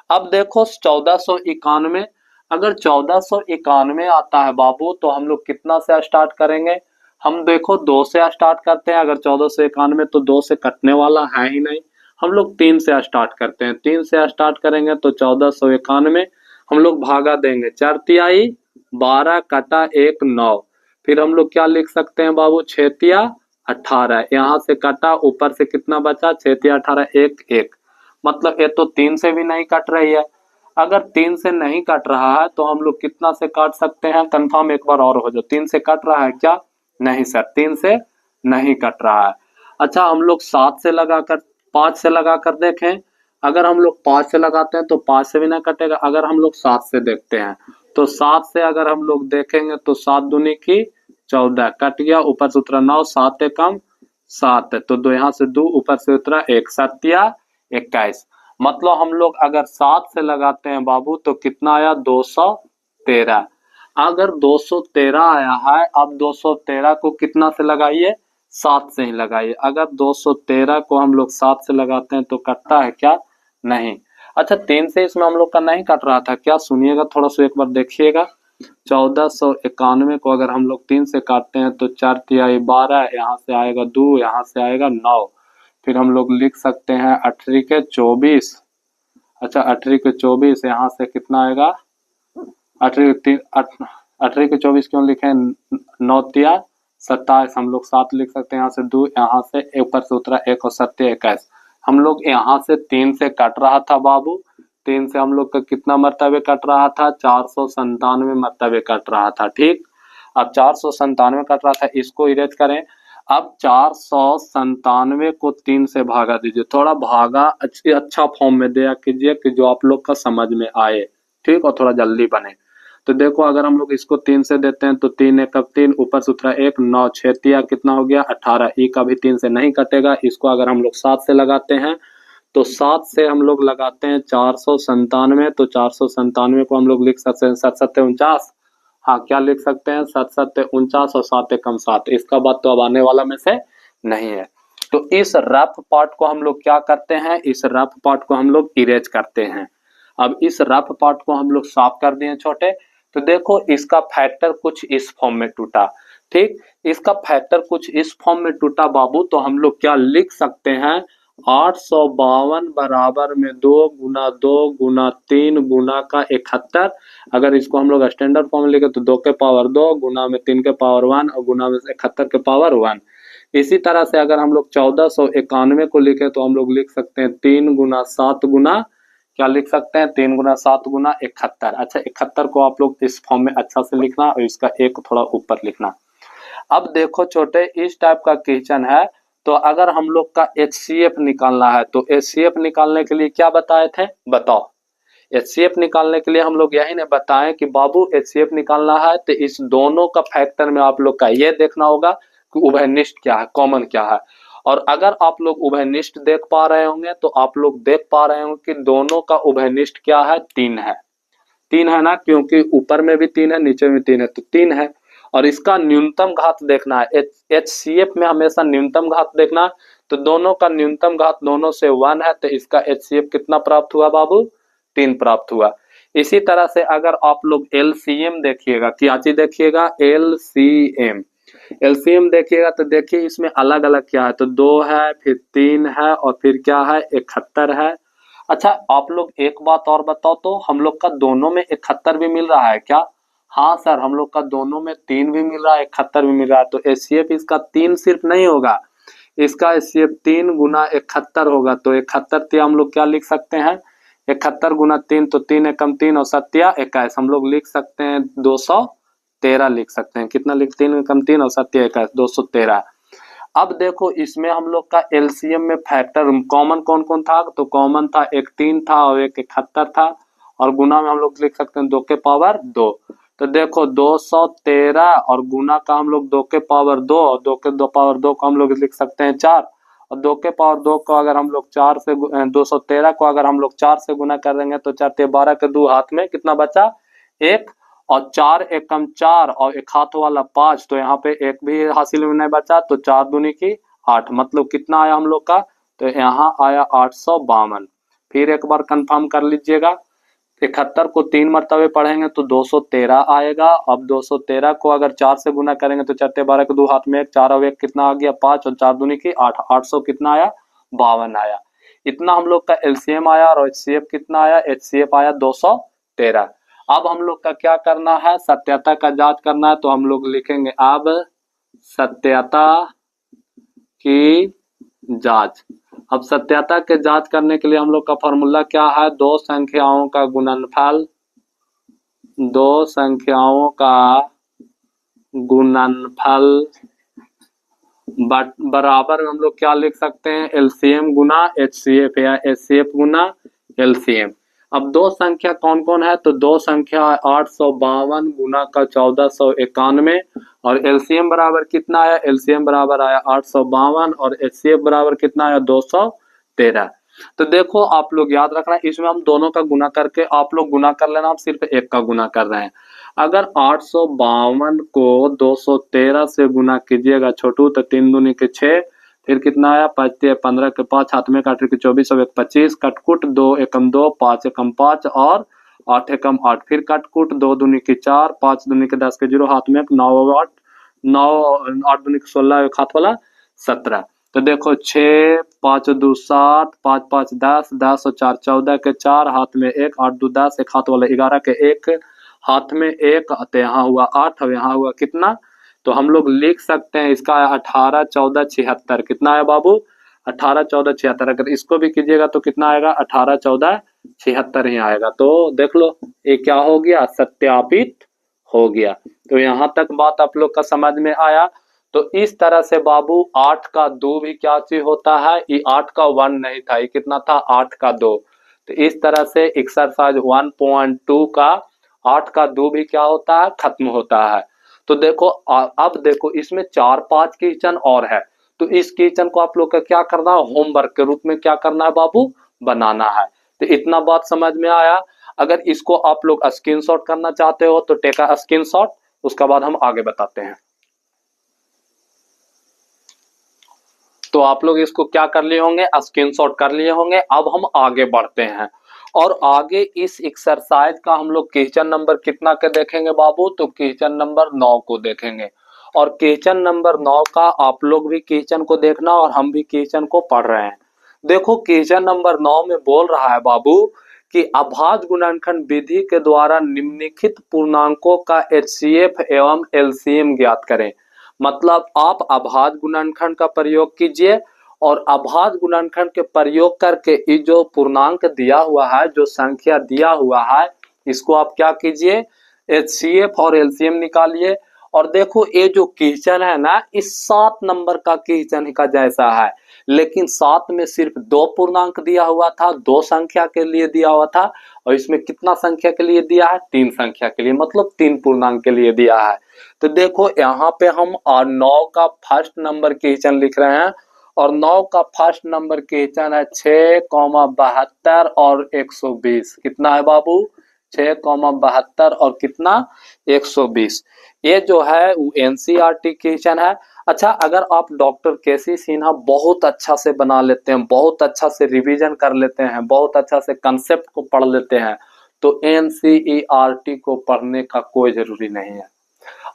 अब देखो 1491, अगर 1491 आता है बाबू तो हम लोग कितना से स्टार्ट करेंगे, हम देखो 2 से स्टार्ट करते हैं। अगर 1491 तो 2 से कटने वाला है ही नहीं, हम लोग 3 से स्टार्ट करते हैं। 3 से स्टार्ट करेंगे तो 1491 हम लोग भागा देंगे, 4 तिहाई 12 कटा 1 9। फिर हम लोग क्या लिख सकते हैं बाबू, 6 तिया 18, यहाँ से कटा, ऊपर से कितना बचा 6 तिया 18 1 1। मतलब ये तो 3 से भी नहीं कट रही है। अगर 3 से नहीं कट रहा है तो हम लोग कितना से काट सकते हैं, कंफर्म एक बार और हो जाओ, 3 से कट रहा है क्या, नहीं सर 3 से नहीं कट रहा है। अच्छा हम लोग 7 से लगाकर 5 से लगाकर देखें, अगर हम लोग 5 से लगाते हैं तो 5 से भी ना कटेगा। अगर हम लोग 7 से देखते हैं तो 7 से अगर हम लोग देखेंगे तो 7 दूनी की 14 कट गया, ऊपर से उतरा 9, 7 एकम 7 तो 2 यहाँ से 2 ऊपर से उतरा 1, 7 या 21। मतलब हम लोग अगर 7 से लगाते हैं बाबू तो कितना आया 213। अगर 213 आया है, अब 213 को कितना से लगाइए, 7 से ही लगाइए। अगर 213 को हम लोग 7 से लगाते हैं तो कटता है क्या, नहीं। अच्छा 3 से इसमें हम लोग का नहीं कट रहा था क्या, सुनिएगा थोड़ा सा एक बार देखिएगा। 1491 को अगर हम लोग 3 से काटते हैं तो 4 तिहाई 12, यहाँ से आएगा 2, यहाँ से आएगा 9। फिर हम लोग लिख सकते हैं 18 के 24। अच्छा 18 के 24, यहाँ से कितना आएगा, 18 के 24 क्यों लिखे, 9 तिया 27, हम लोग 7 लिख सकते हैं, यहाँ से 2, यहाँ से ऊपर से उतरा 1 और 7 21। हम लोग यहाँ से 3 से कट रहा था बाबू, 3 से हम लोग का कितना मर्तबे कट रहा था, 497 मर्तबे कट रहा था। ठीक, अब 497 कट रहा था, इसको इरेज करें। अब 497 को 3 से भागा दीजिए, थोड़ा भागा अच्छा फॉर्म में दिया कीजिए कि जो आप लोग का समझ में आए, ठीक, और थोड़ा जल्दी बने। तो देखो अगर हम लोग इसको 3 से देते हैं तो 3 एक 3, ऊपर से उतरा 1, 9 6 तिया कितना हो गया 18। ई का भी 3 से नहीं कटेगा। इसको अगर हम लोग 7 से लगाते हैं तो 7 से हम लोग लगाते हैं 497, तो 497 को हम लोग लिख सकते हैं 7 7 49। हाँ क्या लिख सकते हैं 7 7 49 और 7 एकम 7। इसका बात तो अब आने वाला में से नहीं है। तो इस रफ पार्ट को हम लोग क्या करते हैं, इस रफ पार्ट को हम लोग इरेज करते हैं। अब इस रफ पार्ट को हम लोग साफ कर दिए छोटे। तो देखो इसका फैक्टर कुछ इस फॉर्म में टूटा। ठीक, इसका फैक्टर कुछ इस फॉर्म में टूटा बाबू, तो हम लोग क्या लिख सकते हैं, 852 बराबर में 2 गुना 3 अगर इसको हम लोग स्टैंडर्ड फॉर्म में लिखे तो 2 के पावर 2 गुना में 3 के पावर 1 और गुना में 71 के पावर 1। इसी तरह से अगर हम लोग 1491 को लिखे तो हम लोग लिख सकते हैं 3 गुना 7 गुना, क्या लिख सकते हैं, 3 गुना 7 गुना 71। अच्छा, 71 को आप लोग इस फॉर्म में अच्छा से लिखना और इसका एक थोड़ा ऊपर लिखना। अब देखो छोटे, इस टाइप का क्वेश्चन है, तो अगर हम लोग का HCF निकालना है तो HCF निकालने के लिए क्या बताए थे, बताओ। HCF निकालने के लिए हम लोग यही ने बताए कि बाबू HCF निकालना है तो इस दोनों का फैक्टर में आप लोग का ये देखना होगा कि उभयनिष्ठ क्या है, कॉमन क्या है। और अगर आप लोग उभयनिष्ठ देख पा रहे होंगे तो आप लोग देख पा रहे होंगे कि दोनों का उभयनिष्ठ क्या है, 3 है। 3 है ना, क्योंकि ऊपर में भी 3 है नीचे में 3 है, तो 3 है। और इसका न्यूनतम घात देखना है, HCF में हमेशा न्यूनतम घात देखना, तो दोनों का न्यूनतम घात दोनों से 1 है, तो इसका HCF कितना प्राप्त हुआ बाबू, 3 प्राप्त हुआ। इसी तरह से अगर आप लोग LCM देखिएगा, क्या चीज देखिएगा, LCM देखिएगा तो देखिए इसमें अलग अलग क्या है, तो 2 है, फिर 3 है और फिर क्या है, 71 है। अच्छा, आप लोग एक बात और बताओ, तो हम लोग का दोनों में 71 भी मिल रहा है क्या? हाँ सर, हम लोग का दोनों में 3 भी मिल रहा है, 71 भी मिल रहा है, तो HCF इसका 3 सिर्फ नहीं होगा, इसका HCF 3 गुना 71 होगा। तो 71 हम लोग क्या लिख सकते हैं, 71 गुना 3, तो 3 एकम 3 और 7 21, हम लोग लिख सकते हैं 213 लिख सकते हैं। कितना लिख, 3 एकम 3 और 7 21, 213। अब देखो इसमें हम लोग का LCM में फैक्टर कॉमन कौन कौन था, तो कॉमन था एक 3 था और एक 71 था, और गुना में हम लोग लिख सकते हैं 2 के पावर 2। तो देखो 213 और गुना का हम लोग 2 के पावर 2 और 2 के 2 पावर 2 को हम लोग लिख सकते हैं 4, और 2 के पावर 2 को अगर हम लोग 4 से 213 को अगर हम लोग 4 से गुना कर देंगे तो 4 ते 12 के 2 हाथ में कितना बचा, 1, और 4 एकम 4 और एक हाथ वाला 5, तो यहाँ पे एक भी हासिल में नहीं बचा, तो 4 दूनी की 8, मतलब कितना आया हम लोग का, तो यहाँ आया 852। फिर एक बार कंफर्म कर लीजिएगा, 71 को 3 मरतबे पढ़ेंगे तो 213 आएगा। अब 213 को अगर 4 से गुना करेंगे तो 4 ते 12 के 2 हाथ में 1, 4 और 1 कितना आ गया, 5, और 4 दूनी की 8, 800 कितना आया, 52 आया। इतना हम लोग का LCM आया, और HCF कितना आया, HCF आया 213। अब हम लोग का क्या करना है, सत्यता का जांच करना है, तो हम लोग लिखेंगे अब सत्यता की जांच। अब सत्यता के जांच करने के लिए हम लोग का फॉर्मूला क्या है, दो संख्याओं का गुणनफल, दो संख्याओं का गुणनफल बराबर हम लोग क्या लिख सकते हैं, LCM गुना HCF या HCF गुना LCM। अब दो संख्या कौन कौन है, तो दो संख्या है 852 गुना का 1491, और LCM बराबर कितना आया, LCM बराबर आया 852 और HCF बराबर कितना आया, 213। तो देखो आप लोग याद रखना, इसमें हम दोनों का गुना करके आप लोग गुना कर लेना, आप सिर्फ एक का गुना कर रहे हैं। अगर 852 को 213 से गुना कीजिएगा छोटू, तो 3 दूनी के 6, फिर कितना आया, 5 15 के 5 हाथ में काट के 24 और 1 25, कटकुट 2 एकम 2, 5 एकम 5 और 8 एकम 8, फिर कटकुट 2 दूनी की 4, 5 दूनी के 10 के 0 हाथ में 9 8 9 8 दूनी के 16 एक हाथ वाला 17। तो देखो 6 5 2 7 5 5 10 10 और 4 14 के 4 हाथ में 1 8 2 10 एक हाथ वाला 11 के 1 हाथ में 1, तो यहाँ हुआ 8 और यहाँ हुआ कितना, तो हम लोग लिख सकते हैं इसका 18 14 76। कितना है बाबू, 18 14 76। अगर इसको भी कीजिएगा तो कितना आएगा, 18 14 76 ही आएगा। तो देख लो ये क्या हो गया, सत्यापित हो गया। तो यहाँ तक बात आप लोग का समझ में आया। तो इस तरह से बाबू 8 का 2 भी क्या चीज होता है, ये 8 का 1 नहीं था, ये कितना था, 8 का 2। तो इस तरह से एक्सरसाइज 1.2 का 8 का 2 भी क्या होता है, खत्म होता है। तो देखो अब देखो इसमें 4-5 क्वेश्चन और है, तो इस क्वेश्चन को आप लोग का क्या करना है, होमवर्क के रूप में क्या करना है बाबू, बनाना है। तो इतना बात समझ में आया। अगर इसको आप लोग स्क्रीनशॉट करना चाहते हो तो टेक अ स्क्रीनशॉट, उसके बाद हम आगे बताते हैं। तो आप लोग इसको क्या कर लिए होंगे, स्क्रीनशॉट कर लिए होंगे। अब हम आगे बढ़ते हैं और आगे इस एक्सरसाइज का हम लोग क्वेश्चन नंबर कितना के देखेंगे बाबू, तो क्वेश्चन नंबर 9 को देखेंगे। और क्वेश्चन नंबर 9 का आप लोग भी क्वेश्चन को देखना और हम भी क्वेश्चन को पढ़ रहे हैं। देखो क्वेश्चन नंबर 9 में बोल रहा है बाबू कि अभाज्य गुणनखंड विधि के द्वारा निम्नलिखित पूर्णांकों का HCF एवं LCM ज्ञात करें। मतलब आप अभाज्य गुणनखंड का प्रयोग कीजिए और अभाज्य गुणनखंड के प्रयोग करके ये जो पूर्णांक दिया हुआ है, जो संख्या दिया हुआ है, इसको आप क्या कीजिए, HCF और LCM निकालिए। और देखो ये जो क्वेश्चन है ना, इस 7 नंबर का क्वेश्चन का जैसा है, लेकिन 7 में सिर्फ 2 पूर्णांक दिया हुआ था, 2 संख्या के लिए दिया हुआ था। और इसमें कितना संख्या के लिए दिया है, 3 संख्या के लिए, मतलब 3 पूर्णांक के लिए दिया है। तो देखो यहाँ पे हम 9 का फर्स्ट नंबर क्वेश्चन लिख रहे हैं और 9 का फर्स्ट नंबर क्वेश्चन है 6,72 और 120। कितना है बाबू, 6,72 और कितना, 120। ये जो है वो NCERT क्वेश्चन है। अच्छा, अगर आप डॉक्टर केसी सिन्हा बहुत अच्छा से बना लेते हैं, बहुत अच्छा से रिवीजन कर लेते हैं, बहुत अच्छा से कंसेप्ट को पढ़ लेते हैं, तो NCERT को पढ़ने का कोई जरूरी नहीं है।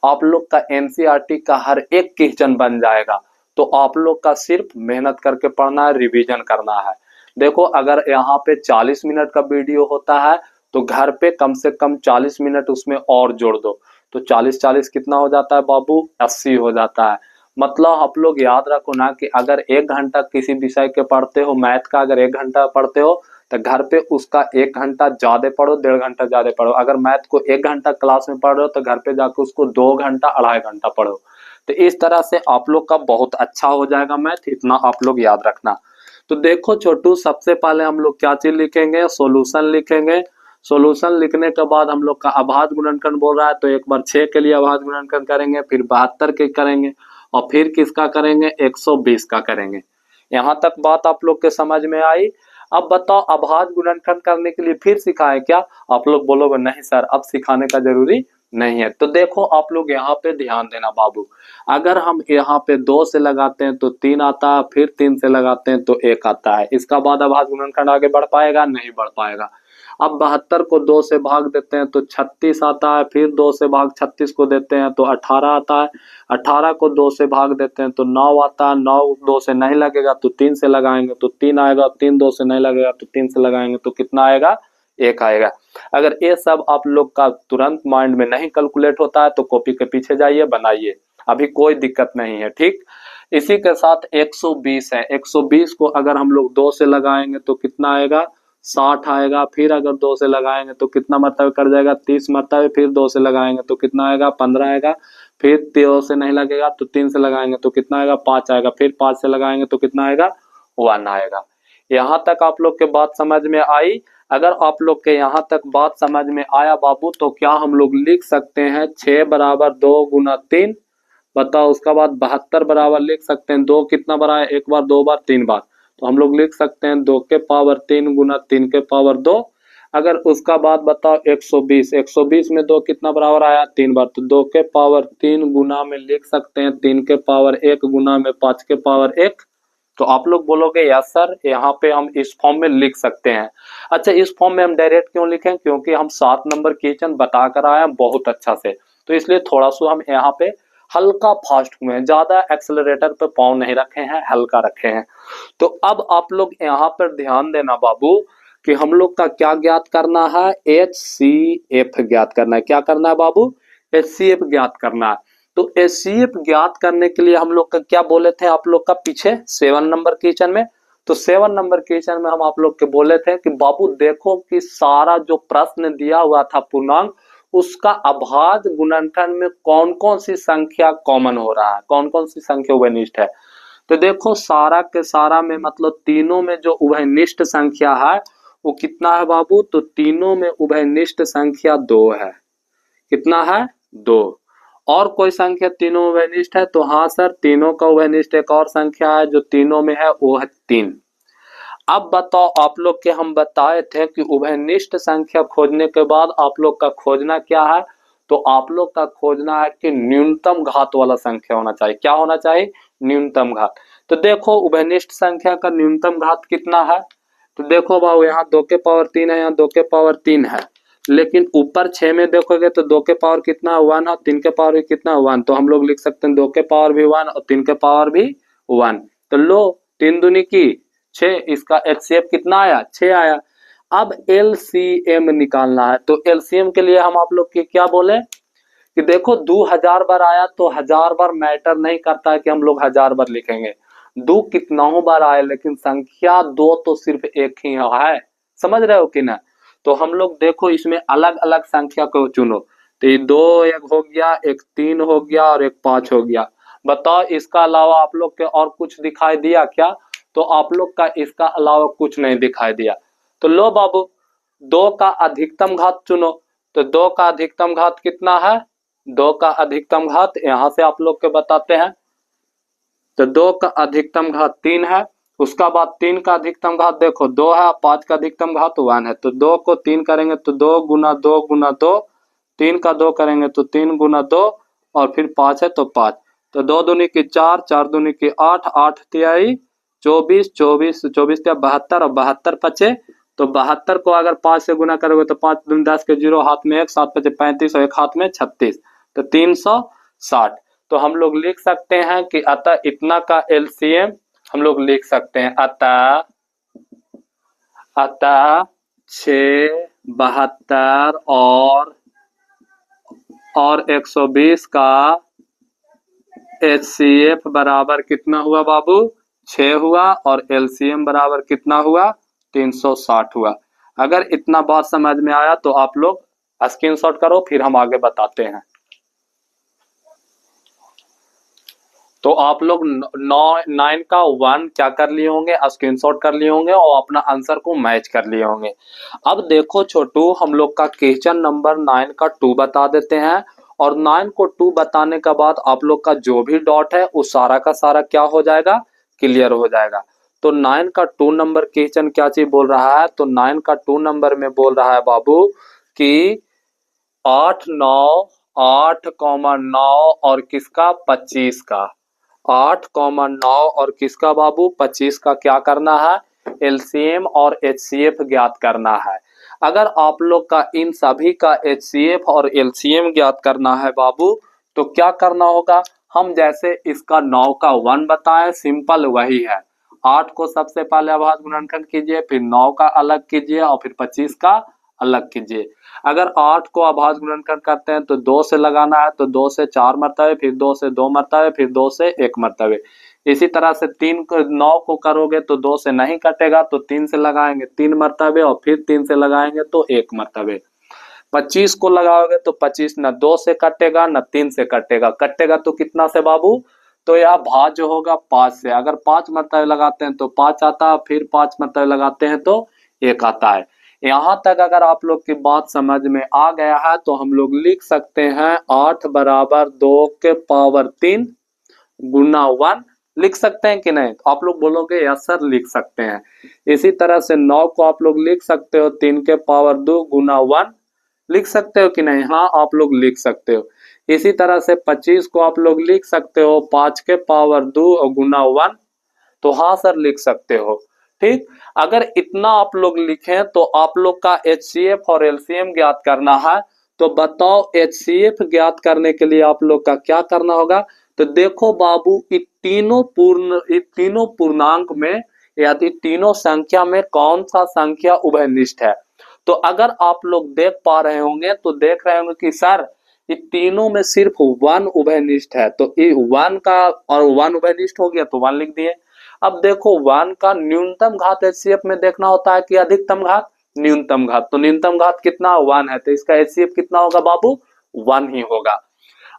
आप लोग का NCERT का हर एक क्वेश्चन बन जाएगा। तो आप लोग का सिर्फ मेहनत करके पढ़ना है, रिवीजन करना है। देखो अगर यहाँ पे 40 मिनट का वीडियो होता है तो घर पे कम से कम 40 मिनट उसमें और जोड़ दो, तो 40-40 कितना हो जाता है बाबू, 80 हो जाता है। मतलब आप लोग याद रखो ना कि अगर 1 घंटा किसी विषय के पढ़ते हो, मैथ का अगर 1 घंटा पढ़ते हो, तो घर पे उसका 1 घंटा ज्यादा पढ़ो, 1.5 घंटा ज्यादा पढ़ो। अगर मैथ को 1 घंटा क्लास में पढ़ रहे हो तो घर पे जाके उसको 2 घंटा 2.5 घंटा पढ़ो। तो इस तरह से आप लोग का बहुत अच्छा हो जाएगा मैथ, इतना आप लोग याद रखना। तो देखो छोटू, सबसे पहले हम लोग क्या चीज लिखेंगे, सॉल्यूशन लिखेंगे। सॉल्यूशन लिखने के बाद हम लोग का अभाज्य गुणनखंड बोल रहा है, तो एक बार 6 के लिए अभाज्य गुणनखंड करेंगे, फिर 72 के करेंगे और फिर किसका करेंगे, 120 का करेंगे। यहाँ तक बात आप लोग के समझ में आई। अब बताओ अभाज्य गुणनखंड करने के लिए फिर सिखाएं क्या, आप लोग बोलोगे नहीं सर अब सिखाने का जरूरी नहीं है। तो देखो आप लोग यहाँ पे ध्यान देना बाबू, अगर हम यहाँ पे 2 से लगाते हैं तो 3 आता है, फिर 3 से लगाते हैं तो 1 आता है। इसका बाद अभाज्य गुणनखंड आगे बढ़ पाएगा, नहीं बढ़ पाएगा। अब 72 को 2 से भाग देते हैं तो 36 आता है, फिर 2 से भाग 36 को देते हैं तो 18 आता है, 18 को 2 से भाग देते हैं तो 9 आता है, 9 2 से नहीं लगेगा तो 3 से लगाएंगे तो 3 आएगा, 3 2 से नहीं लगेगा तो 3 से लगाएंगे तो कितना आएगा, 1 आएगा। अगर ये सब आप लोग का तुरंत माइंड में नहीं कैलकुलेट होता है तो कॉपी के पीछे जाइए, बनाइए, अभी कोई दिक्कत नहीं है, ठीक। इसी के साथ 120 है, 120 को अगर हम लोग 2 से लगाएंगे तो कितना आएगा, 60 आएगा। फिर अगर 2 से लगाएंगे तो कितना मरतबे कर जाएगा, 30 मरतबे। फिर 2 से लगाएंगे तो कितना आएगा, 15 आएगा। फिर 2 से नहीं लगेगा तो 3 से लगाएंगे तो कितना आएगा, 5 आएगा। फिर 5 से लगाएंगे तो कितना आएगा, 1 आएगा। यहाँ तक आप लोग के बात समझ में आई। अगर आप लोग के यहाँ तक बात समझ में आया बाबू, तो क्या हम लोग लिख सकते हैं 6 बराबर 2 गुना 3, बताओ। उसका बाद 72 बराबर लिख सकते हैं 2 कितना बार है, 1 बार, 2 बार, 3 बार, तो हम लोग लिख सकते हैं 2 के पावर 3 गुना 3 के पावर 2। अगर उसका बाद बताओ 120, 120 में 2 कितना बराबर आया, 3 बार, तो 2 के पावर 3 गुना में लिख सकते हैं 3 के पावर 1 गुना में 5 के पावर 1। तो आप लोग बोलोगे यस सर, यहाँ पे हम इस फॉर्म में लिख सकते हैं। अच्छा, इस फॉर्म में हम डायरेक्ट क्यों लिखें, क्योंकि हम 7 नंबर क्वेश्चन बता कर आए हैं बहुत अच्छा से, तो इसलिए थोड़ा सा हम यहाँ पे हल्का फास्ट हुए हैं, ज्यादा एक्सेलरेटर पे पाँव नहीं रखे हैं, हल्का रखे हैं। तो अब आप लोग यहाँ पर ध्यान देना बाबू कि हम लोग का क्या ज्ञात करना है, HCF ज्ञात करना है। क्या करना है बाबू, HCF ज्ञात करना है। तो HCF ज्ञात करने के लिए हम लोग का क्या बोले थे आप लोग का पीछे 7 नंबर क्वेश्चन में, तो 7 नंबर क्वेश्चन में हम आप लोग के बोले थे कि बाबू देखो कि सारा जो प्रश्न दिया हुआ था पूर्णांक, उसका अभाज्य गुणनखंड में कौन कौन सी संख्या कॉमन हो रहा है, कौन कौन सी संख्या उभयनिष्ठ है। तो देखो सारा के सारा में मतलब तीनों में जो उभयनिष्ठ संख्या है वो कितना है बाबू, तो तीनों में उभयनिष्ठ संख्या 2 है। कितना है, 2। और कोई संख्या तीनों में उभयनिष्ठ है, तो हाँ सर तीनों का उभयनिष्ठ एक और संख्या है जो तीनों में है, वो है 3। अब बताओ आप लोग के हम बताए थे कि उभयनिष्ठ संख्या खोजने के बाद आप लोग का खोजना क्या है, तो आप लोग का खोजना है कि न्यूनतम घात वाला संख्या होना चाहिए। क्या होना चाहिए, न्यूनतम घात। तो देखो उभयनिष्ठ संख्या का न्यूनतम घात कितना है, तो देखो बाबू यहाँ 2 के पावर 3 है, यहाँ 2 के पावर 3 है, लेकिन ऊपर 6 में देखोगे तो 2 के पावर कितना है 1 और 3 के पावर भी कितना है 1। तो हम लोग लिख सकते हैं 2 के पावर भी 1 और 3 के पावर भी 1। तो लो 3 दूनी की 6, इसका HCF कितना आया 6 आया। अब LCM निकालना है, तो LCM के लिए हम आप लोग के क्या बोले कि देखो 2000 बार आया तो 1000 बार मैटर नहीं करता है कि हम लोग 1000 बार लिखेंगे, 2 कितनाओं बार आए लेकिन संख्या 2 तो सिर्फ एक ही है, समझ रहे हो कि ना। तो हम लोग देखो इसमें अलग अलग संख्या को चुनो, तो ये 2 एक हो गया, एक 3 हो गया और एक 5 हो गया। बताओ इसका अलावा आप लोग के और कुछ दिखाई दिया क्या? तो आप लोग का इसका अलावा कुछ नहीं दिखाई दिया। तो लो बाबू 2 का अधिकतम घात चुनो, तो 2 का अधिकतम घात कितना है, 2 का अधिकतम घात यहां से आप लोग के बताते हैं। तो 2 का अधिकतम घात 3 है, उसका बाद 3 का अधिकतम घात देखो 2 है, 5 का अधिकतम घात 1 है। तो 2 को 3 करेंगे तो 2 गुना 2 गुना 2, 3 का 2 करेंगे तो 3 गुना 2 और फिर 5 है तो 5। तो 2 दूनी की 4, 4 दूनी की 8, 8 तिहाई 24, 24 24 तिया 72 और 72 पचे। तो 72 को अगर 5 से गुना करोगे तो 5 दूनी 10 के 0 हाथ में 1, 7 पचे 35 और 1 हाथ में 36, तो 360। तो हम लोग लिख सकते हैं कि अतः इतना का LCM हम लोग लिख सकते हैं, अतः 6, 72 और 120 का HCF बराबर कितना हुआ बाबू 6 हुआ, और LCM बराबर कितना हुआ 360 हुआ। अगर इतना बात समझ में आया तो आप लोग स्क्रीनशॉट करो, फिर हम आगे बताते हैं। तो आप लोग 9 का 1 क्या कर लिए होंगे, स्क्रीनशॉट कर लिए होंगे और अपना आंसर को मैच कर लिए होंगे। अब देखो छोटू, हम लोग का क्वेश्चन नंबर 9 का 2 बता देते हैं, और 9 को 2 बताने के बाद आप लोग का जो भी डॉट है वो सारा का सारा क्या हो जाएगा, क्लियर हो जाएगा। तो 9 का 2 नंबर क्वेश्चन क्या चीज बोल रहा है, तो 9 का 2 नंबर में बोल रहा है बाबू कि 8 9 8,9 और किसका 25 का, 8,9 और किसका बाबू 25 का क्या करना है, LCM और HCF ज्ञात करना है। अगर आप लोग का इन सभी का HCF और LCM ज्ञात करना है बाबू, तो क्या करना होगा, हम जैसे इसका 9 का 1 बताएं, सिंपल वही है। 8 को सबसे पहले अभाज्य गुणनखंड कीजिए, फिर 9 का अलग कीजिए और फिर 25 का अलग कीजिए। अगर 8 को अभाज्य गुणनखंड करते हैं तो 2 से लगाना है, तो 2 से 4 मरतबे, फिर 2 से 2 मरतबे, फिर 2 से 1 मरतबे। इसी तरह से 3 को 9 को करोगे तो 2 से नहीं कटेगा, तो 3 से लगाएंगे 3 मरतबे और फिर 3 से लगाएंगे तो 1 मरतबे। 25 को लगाओगे तो 25 न 2 से कटेगा न 3 से कटेगा, कटेगा तो कितना से बाबू, तो यह भाज्य होगा 5 से। अगर 5 मरतबे लगाते हैं तो 5 आता है, फिर 5 मरतबे लगाते हैं तो 1 आता है। यहाँ तक अगर आप लोग की बात समझ में आ गया है तो हम लोग लिख सकते हैं 8 बराबर 2 के पावर 3 गुना 1 लिख सकते हैं कि नहीं, तो आप लोग बोलोगे यस सर लिख सकते हैं। इसी तरह से 9 को आप लोग लिख सकते हो 3 के पावर 2 गुना 1 लिख सकते हो कि नहीं, हाँ आप लोग लिख सकते हो। इसी तरह से 25 को आप लोग लिख सकते हो 5 के पावर 2 गुना 1, तो हाँ सर लिख सकते हो। ठीक, अगर इतना आप लोग लिखें तो आप लोग का HCF और LCM ज्ञात करना है। तो बताओ HCF ज्ञात करने के लिए आप लोग का क्या करना होगा, तो देखो बाबू इन तीनों पूर्णांक में या तीनों संख्या में कौन सा संख्या उभयनिष्ठ है। तो अगर आप लोग देख पा रहे होंगे तो देख रहे होंगे कि सर ये तीनों में सिर्फ 1 उभयनिष्ठ है, तो ये 1 का और 1 उभयनिष्ठ हो गया तो 1 लिख दिए। अब देखो 1 का न्यूनतम घात HCF में देखना होता है कि अधिकतम घात, न्यूनतम घात, तो न्यूनतम घात कितना 1 है, तो इसका HCF कितना होगा बाबू 1 ही होगा।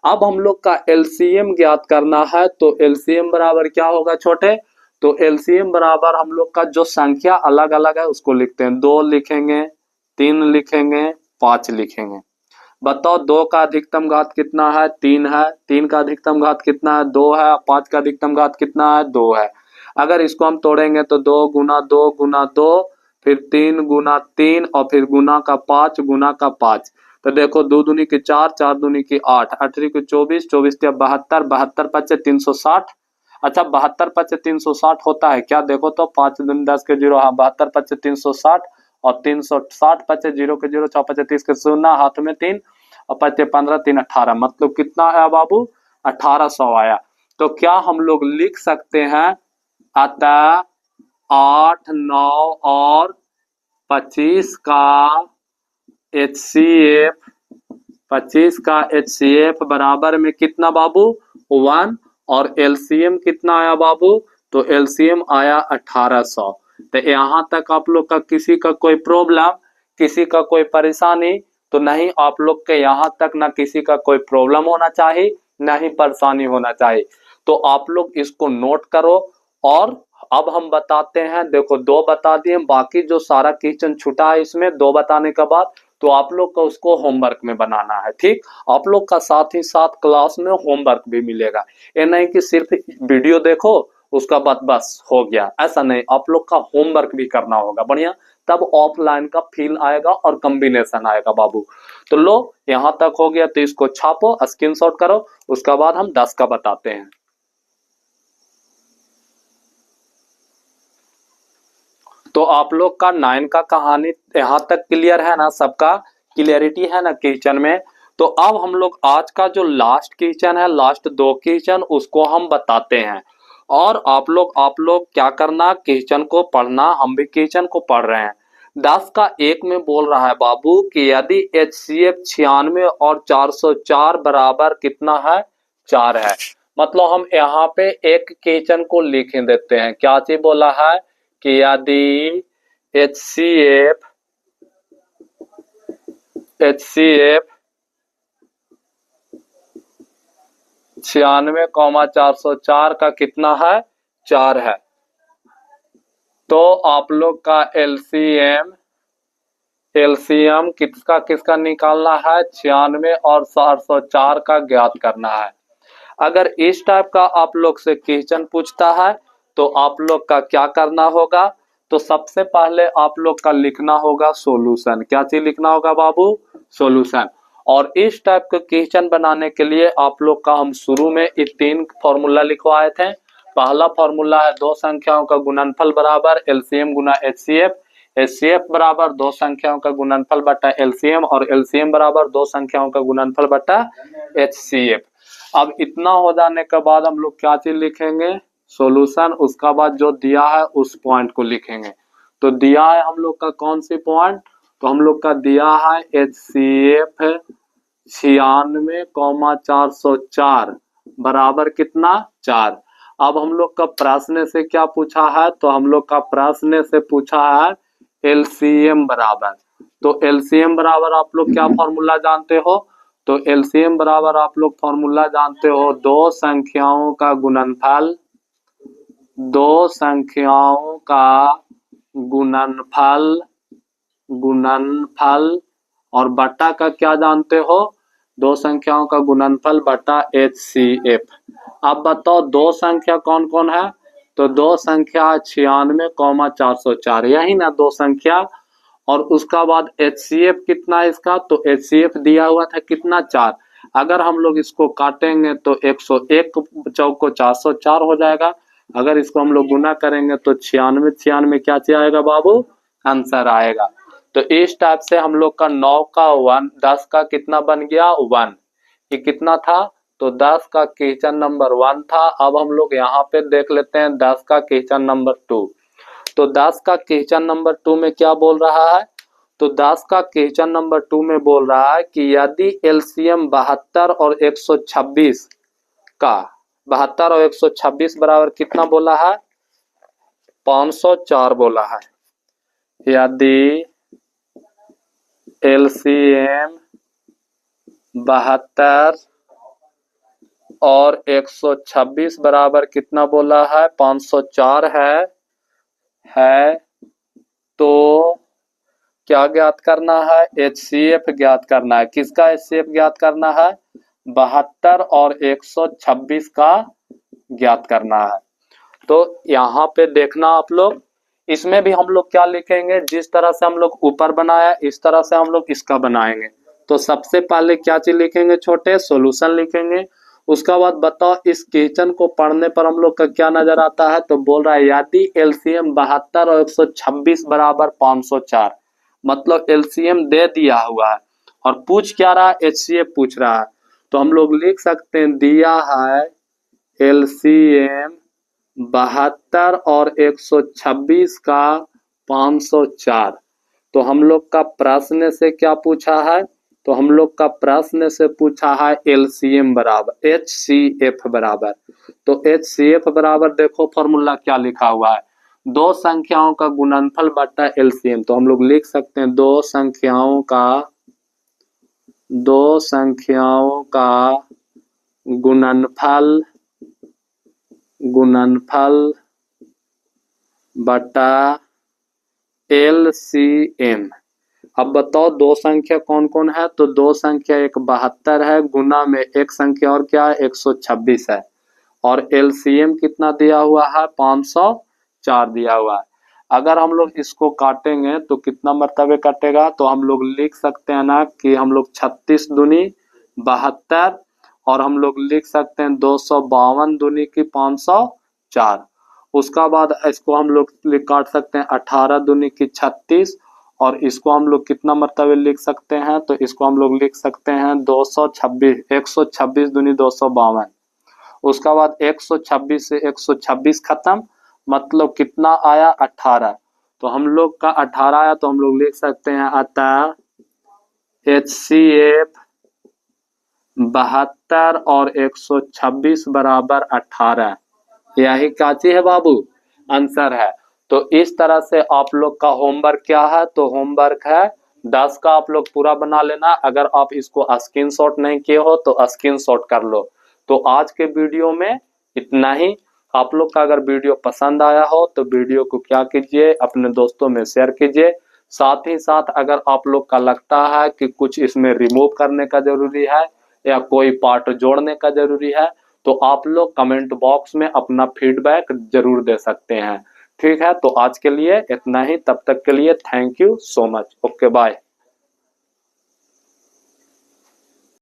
अब हम लोग का LCM ज्ञात करना है, तो LCM बराबर क्या होगा छोटे, तो LCM बराबर हम लोग का जो संख्या अलग अलग है उसको लिखते हैं, 2 लिखेंगे, 3 लिखेंगे, 5 लिखेंगे। बताओ 2 का अधिकतम घात कितना है 3 है, 3 का अधिकतम घात कितना है 2 है, 5 का अधिकतम घात कितना है 2 है। अगर इसको हम तोड़ेंगे तो 2 गुना 2 गुना 2, फिर 3 गुना 3 और फिर गुना का 5 गुना का 5। तो देखो 2 दूनी की 4, 4 दूनी की 8, 8 की 24, 24 के 72, 72 पचे 360। अच्छा 72 पच्चे 360 होता है क्या? देखो तो 5 दूनी 10 के 0, हाँ 72 पच्चे 360 और 360 पच्चे 0 के 0, 6 पच्चे 30 के 0, हाथ में 3 और पच्चे 15, 3 18, मतलब कितना आया बाबू? 1800 आया। तो क्या हम लोग लिख सकते हैं अतः 8, 9 और 25 का HCF, 25 का HCF बराबर में कितना बाबू? 1। और LCM कितना आया बाबू? तो LCM आया 1800। तो यहाँ तक आप लोग का किसी का कोई प्रॉब्लम, किसी का कोई परेशानी तो नहीं? आप लोग के यहाँ तक ना किसी का कोई प्रॉब्लम होना चाहिए, ना ही परेशानी होना चाहिए। तो आप लोग इसको नोट करो। और अब हम बताते हैं, देखो 2 बता दिए, बाकी जो सारा क्वेश्चन छूटा है इसमें 2 बताने के बाद तो आप लोग को उसको होमवर्क में बनाना है, ठीक? आप लोग का साथ ही साथ क्लास में होमवर्क भी मिलेगा। ये नहीं कि सिर्फ वीडियो देखो उसका बाद बस हो गया, ऐसा नहीं, आप लोग का होमवर्क भी करना होगा बढ़िया, तब ऑफलाइन का फील आएगा और कॉम्बिनेशन आएगा बाबू। तो लो यहाँ तक हो गया, तो इसको छापो, स्क्रीनशॉट करो, उसका बाद हम 10 का बताते हैं। तो आप लोग का 9 का कहानी यहाँ तक क्लियर है ना? सबका क्लियरिटी है ना क्वेश्चन में? तो अब हम लोग आज का जो लास्ट क्वेश्चन है, लास्ट 2 क्वेश्चन, उसको हम बताते हैं। और आप लोग क्या करना, क्वेश्चन को पढ़ना, हम भी क्वेश्चन को पढ़ रहे हैं। 10 का 1 में बोल रहा है बाबू कि यदि HCF 96 और 404 बराबर कितना है? 4 है। मतलब हम यहाँ पे एक क्वेश्चन को लिख देते हैं। क्या चीज बोला है कि यदि HCF 96,404 का कितना है? 4 है। तो आप लोग का LCM किसका निकालना है? 96 और 404 का ज्ञात करना है। अगर इस टाइप का आप लोग से क्वेश्चन पूछता है तो आप लोग का क्या करना होगा? तो सबसे पहले आप लोग का लिखना होगा सॉल्यूशन। क्या चीज लिखना होगा बाबू? सॉल्यूशन। और इस टाइप के क्वेश्चन बनाने के लिए आप लोग का हम शुरू में ये 3 फॉर्मूला लिखवाए थे। पहला फॉर्मूला है 2 संख्याओं का गुणनफल बराबर LCM गुना HCF, HCF बराबर 2 संख्याओं का गुणनफल बटा LCM, और LCM बराबर 2 संख्याओं का गुणनफल बटा HCF। अब इतना हो जाने के बाद हम लोग क्या चीज लिखेंगे? सॉल्यूशन। उसका बाद जो दिया है उस पॉइंट को लिखेंगे। तो दिया है हम लोग का कौन सी पॉइंट? तो हम लोग का दिया है HCF 96,404 बराबर कितना? 4। अब हम लोग का प्रश्न से क्या पूछा है? तो हम लोग का प्रश्न से पूछा है LCM बराबर। तो LCM बराबर आप लोग क्या फॉर्मूला जानते हो? तो LCM बराबर आप लोग फॉर्मूला जानते हो 2 संख्याओं का गुणनफल, 2 संख्याओं का गुणनफल और बटा का क्या जानते हो? 2 संख्याओं का गुणनफल बटा HCF। अब बताओ 2 संख्या कौन कौन है? तो 2 संख्या 96,404, यही ना 2 संख्या। और उसका बाद HCF कितना है इसका? तो HCF दिया हुआ था कितना? 4। अगर हम लोग इसको काटेंगे तो 101 चौको 404 हो जाएगा। अगर इसको हम लोग गुना करेंगे तो 96 क्या आएगा बाबू? आंसर आएगा। तो इस टाइप से हम लोग का 9 का 1, 10 का कितना बन गया? 1। ये कितना था? तो 10 का क्वेश्चन नंबर 1 था। अब हम लोग यहाँ पे देख लेते हैं 10 का क्वेश्चन नंबर 2। तो 10 का क्वेश्चन नंबर 2 में क्या बोल रहा है? तो 10 का क्वेश्चन नंबर 2 में बोल रहा है कि यदि LCM 72 और 126 का 72 और 126 बराबर कितना बोला है? 504 बोला है। यदि LCM 72 और 126 बराबर कितना बोला है? 504 है तो क्या ज्ञात करना है? HCF ज्ञात करना है। किसका HCF ज्ञात करना है? 72 और 126 का ज्ञात करना है। तो यहाँ पे देखना आप लोग, इसमें भी हम लोग क्या लिखेंगे? जिस तरह से हम लोग ऊपर बनाया इस तरह से हम लोग इसका बनाएंगे। तो सबसे पहले क्या चीज लिखेंगे छोटे? सॉल्यूशन लिखेंगे। उसका बाद बताओ इस क्वेश्चन को पढ़ने पर हम लोग का क्या नजर आता है, तो बोल रहा है यदि एलसीएम 72 और 126 बराबर 504, मतलब एलसीएम दे दिया हुआ है और पूछ क्या रहा है, एचसीएफ पूछ रहा है। तो हम लोग लिख सकते हैं दिया है एलसीएम 72 और 126 का 504। तो हम लोग का प्रश्न से क्या पूछा है, तो हम लोग का प्रश्न से पूछा है एलसीएम बराबर एचसीएफ बराबर। तो एचसीएफ बराबर देखो फॉर्मूला क्या लिखा हुआ है, दो संख्याओं का गुणनफल बटा एलसीएम। तो हम लोग लिख सकते हैं दो संख्याओं का गुणनफल बटा एलसीएम। अब बताओ दो संख्या कौन कौन है, तो दो संख्या एक 72 है, गुना में एक संख्या और क्या है 126 है, और एलसीएम कितना दिया हुआ है 504 दिया हुआ है। अगर हम लोग इसको काटेंगे तो कितना मरतबे कटेगा, तो हम लोग लिख सकते हैं ना कि हम लोग 36 दूनी 72 और हम लोग लिख सकते हैं 252 दूनी की 504। उसका बाद इसको हम लोग काट सकते हैं 18 दूनी की 36 और इसको हम लोग कितना मरतबे लिख सकते हैं, तो इसको हम लोग लिख सकते हैं 226 126 दूनी 252। उसका बाद 126 से 126 खत्म, मतलब कितना आया 18। तो हम लोग का 18 आया, तो हम लोग लिख सकते हैं अतः HCF 72 और 126 बराबर 18। यही क्या चीज है बाबू, आंसर है। तो इस तरह से आप लोग का होमवर्क क्या है, तो होमवर्क है 10 का आप लोग पूरा बना लेना। अगर आप इसको स्क्रीनशॉट नहीं किए हो तो स्क्रीनशॉट कर लो। तो आज के वीडियो में इतना ही। आप लोग का अगर वीडियो पसंद आया हो तो वीडियो को क्या कीजिए, अपने दोस्तों में शेयर कीजिए। साथ ही साथ अगर आप लोग का लगता है कि कुछ इसमें रिमूव करने का जरूरी है या कोई पार्ट जोड़ने का जरूरी है, तो आप लोग कमेंट बॉक्स में अपना फीडबैक जरूर दे सकते हैं। ठीक है, तो आज के लिए इतना ही। तब तक के लिए thank you so much. Okay bye.